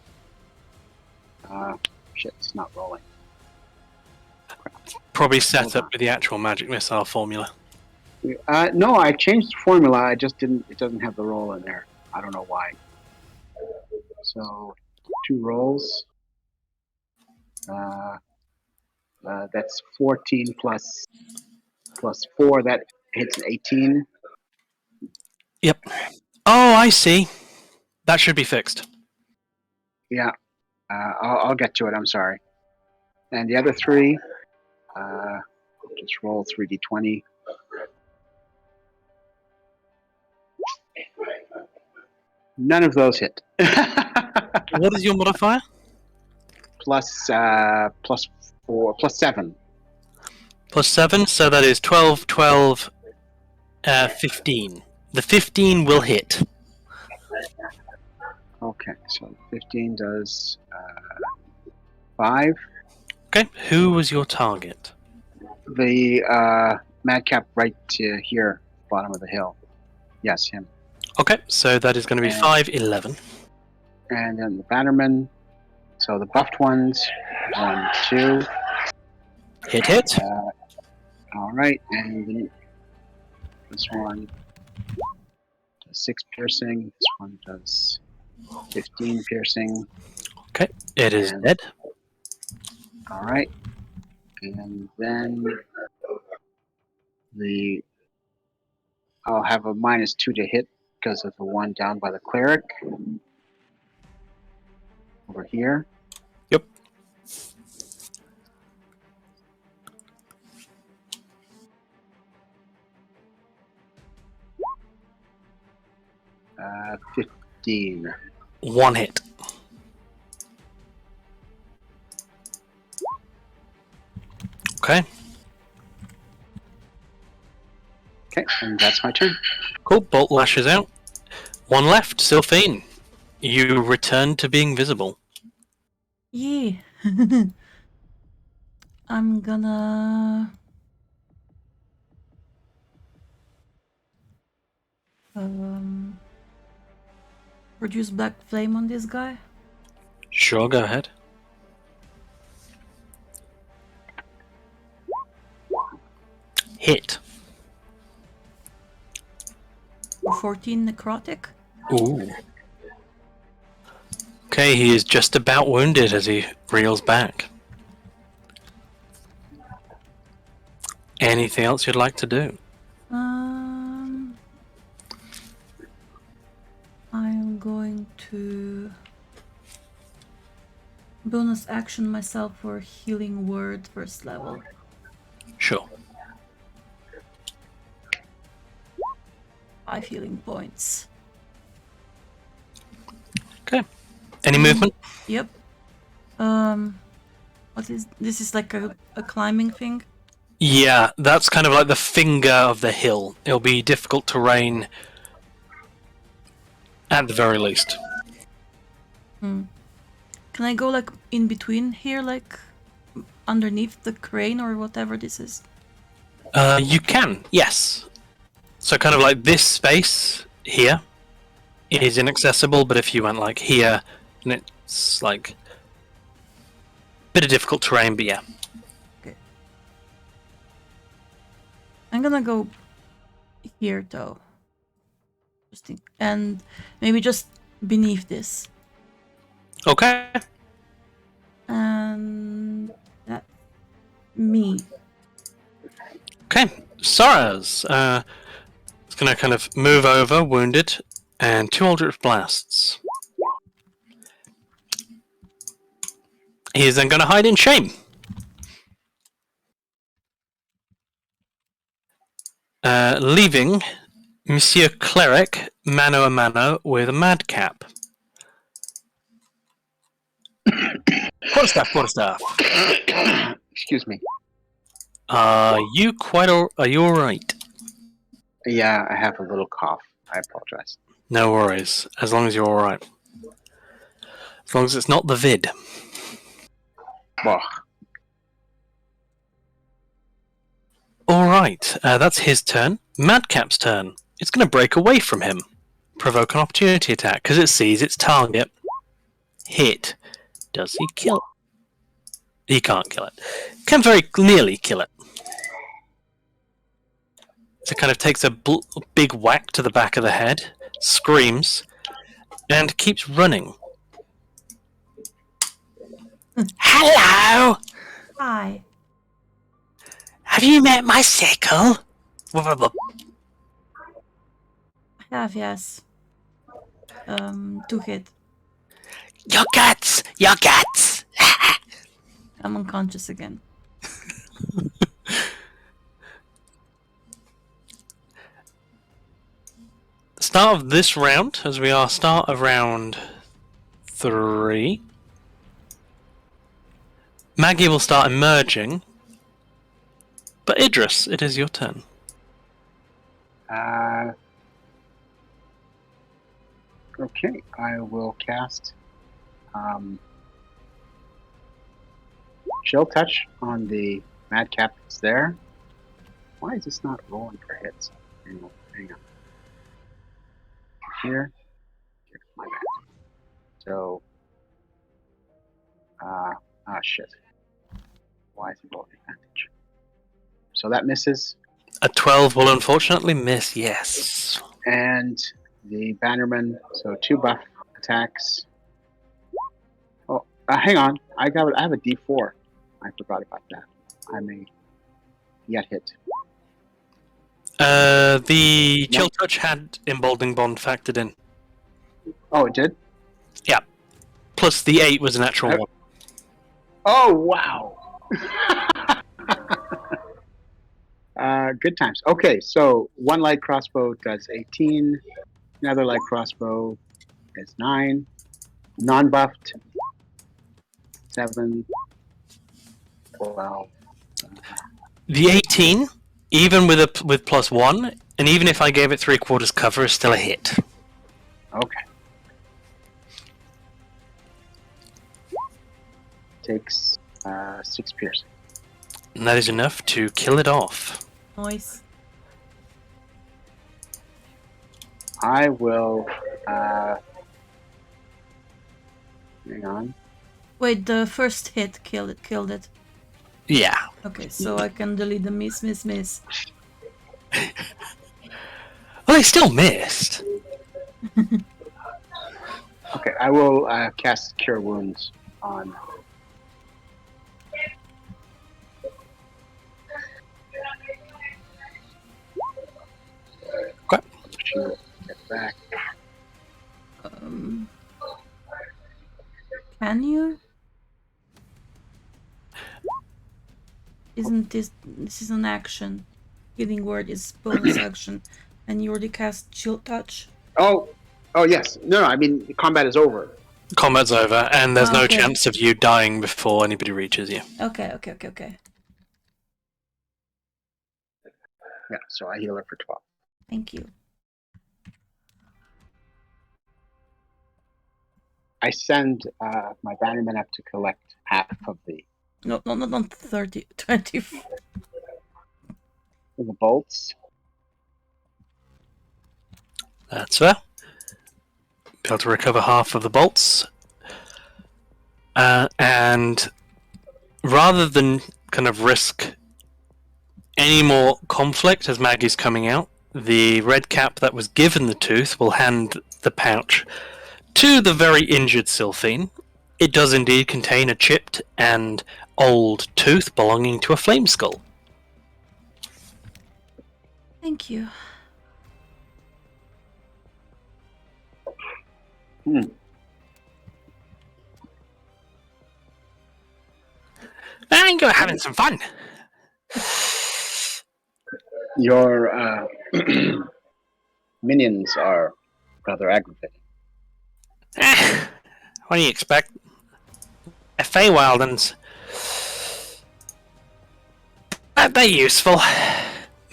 S2: Shit, it's not rolling.
S1: Probably set
S2: Hold
S1: up
S2: on.
S1: with the actual magic missile formula.
S2: No, I changed the formula. I just didn't. It doesn't have the roll in there. I don't know why. So 2 rolls. That's 14 plus 4. That hits an 18.
S1: Yep. Oh, I see. That should be fixed.
S2: Yeah. I'll get to it. I'm sorry. And the other 3. Just roll 3d20. None of those hit.
S1: What is your modifier?
S2: plus 4, plus 7.
S1: +7, so that is 12, 12, 15. The 15 will hit.
S2: Okay, so 15 does 5.
S1: Okay, who was your target?
S2: The madcap right here, bottom of the hill. Yes, him.
S1: Okay, so that is going to be
S2: And-
S1: 5, 11.
S2: And then the bannerman. So the buffed ones, 1, 2.
S1: Hit.
S2: All right, and then this one does 6 piercing. This one does 15 piercing.
S1: Okay, it is
S2: And-
S1: dead.
S2: All right, and then I'll have a -2 to hit because of the one down by the cleric over here.
S1: Yep.
S2: Uh, 15.
S1: 1 hit. Okay,
S2: Okay, and that's my turn.
S1: cool. Bolt lashes out. 1 left, Sylphine. You return to being visible.
S4: Yeah. I'm gonna produce black flame on this guy.
S1: Sure, go ahead. Hit.
S4: 14 necrotic.
S1: Ooh. Okay, he is just about wounded as he reels back. Anything else you'd like to do?
S4: I'm going to bonus action potion myself for healing word first level.
S1: Sure.
S4: 5 healing points.
S1: Okay. Any movement?
S4: Yep. What is this? Is like a climbing thing?
S1: Yeah, that's kind of like the finger of the hill. It'll be difficult terrain at the very least.
S4: Can I go like in between here, like underneath the crane or whatever this is?
S1: You can, yes. So kind of like this space here is inaccessible, but if you went like here, and it's like a bit of difficult terrain, but yeah.
S4: Okay. I'm gonna go here though. And maybe just beneath this.
S1: Okay.
S4: And that's me.
S1: Okay. Soraz, it's gonna kind of move over, wounded, and 2 Eldritch Blasts. He is then gonna hide in shame. Leaving Monsieur Cleric mano a mano with a madcap. Quarterstaff.
S2: Excuse me.
S1: Are you alright?
S2: Yeah, I have a little cough. I apologize.
S1: No worries, as long as you're alright. As long as it's not the vid.
S2: Well,
S1: Alright, that's his turn. Madcap's turn. It's going to break away from him. Provoke an opportunity attack, because it sees its target. Hit. Does he kill it? He can't kill it. Can very nearly kill it. So it kind of takes a big whack to the back of the head, screams, and keeps running. Hello!
S4: Hi.
S1: Have you met my sickle?
S4: I have, yes. 2 hit.
S1: Your guts! Your guts!
S4: I'm unconscious again.
S1: Start of this round, as we are start of round 3. Maggie will start emerging. But Idris, it is your turn.
S2: okay, I will cast Chill Touch on the Madcap that's there. Why is this not rolling for hits? Hang on. Here. My bad. So, shit. Why is it rolling advantage? So that misses.
S1: A 12 will unfortunately miss, yes.
S2: And the Bannerman, so 2 buff attacks. Oh, hang on. I have a D4. I forgot about that. I may yet hit.
S1: The Chill Touch had Emboldening Bond factored in.
S2: Oh, it did?
S1: Yeah. Plus the 8 was a natural one.
S2: Oh, wow. Good times. Okay, so 1 light crossbow does 18. Another light crossbow is 9. Non-buffed, 7. 12.
S1: The 18, even with +1, and even if I gave it 3/4 cover, is still a hit.
S2: Okay. Takes 6 piercing.
S1: And that is enough to kill it off.
S4: Nice.
S2: I will. Hang on.
S4: Wait, the first hit killed it.
S1: Yeah.
S4: Okay, so I can delete the miss.
S1: Well, it still missed.
S2: Okay, I will cast Cure Wounds on.
S1: Okay.
S2: She will get back.
S4: Can you? isn't this is an action? Healing word is bonus action, and you already cast Chill Touch.
S2: Oh, yes. No, I mean, combat is over.
S1: Combat's over, and there's no
S4: Okay.
S1: chance of you dying before anybody reaches you.
S4: Okay.
S2: Yeah, so I heal her for 12.
S4: Thank you.
S2: I send my bannerman up to collect half of the
S4: No, 30, 20.
S2: bolts.
S1: That's fair. Be able to recover half of the bolts. And rather than kind of risk any more conflict as Maggie's coming out, the red cap that was given the tooth will hand the pouch to the very injured Sylphine. It does indeed contain a chipped and old tooth belonging to a flame skull.
S4: Thank you.
S1: And you're having some fun.
S2: Your minions are rather aggravating.
S1: What do you expect? Feywildens. They're useful.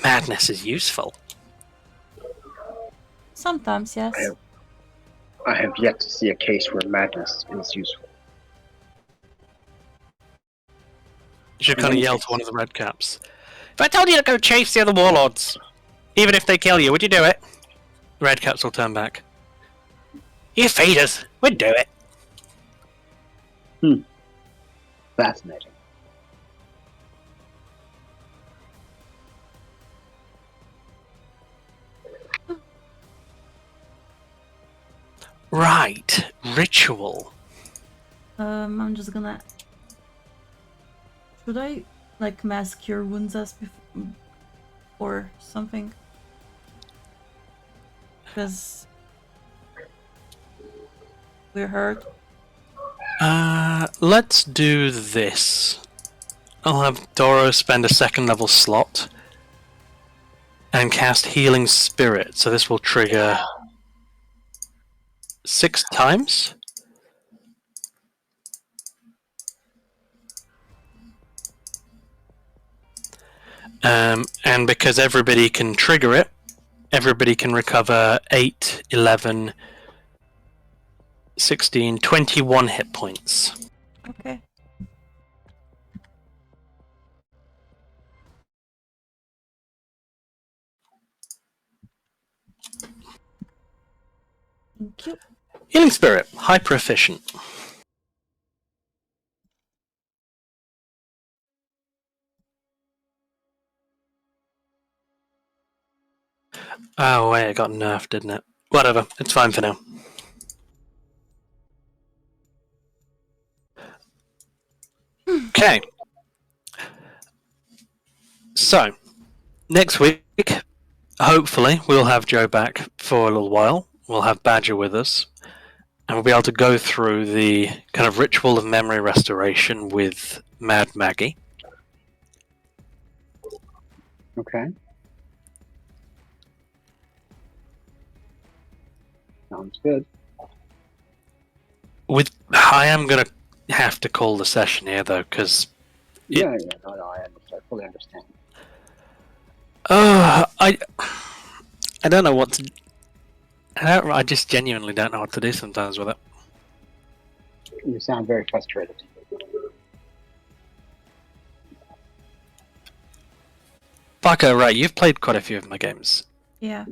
S1: Madness is useful.
S4: Sometimes, yes.
S2: I have yet to see a case where madness is useful.
S1: You should kind of yell to one of the red caps. If I told you to go chase the other warlords, even if they kill you, would you do it? The red caps will turn back. You feed us. We'd do it.
S2: Fascinating.
S1: Right. Ritual.
S4: I'm just gonna. Should I like mass cure wounds us or something? Because we're hurt.
S1: Let's do this. I'll have Doro spend a second level slot and cast Healing Spirit. So this will trigger 6 times. And because everybody can trigger it, everybody can recover 8, 11, 16, 21 hit points.
S4: Okay. Thank you.
S1: Healing Spirit, hyper efficient. Oh wait, it got nerfed, didn't it? Whatever, it's fine for now. Okay. So, next week, hopefully, we'll have Joe back for a little while. We'll have Badger with us. And we'll be able to go through the kind of ritual of memory restoration with Mad Maggie.
S2: Okay. Sounds good.
S1: I am going to have to call the session here, though, because...
S2: No, I fully understand.
S1: I don't know what to... I just genuinely don't know what to do sometimes with it.
S2: You sound very frustrated.
S1: Paco, right, you've played quite a few of my games.
S4: Yeah.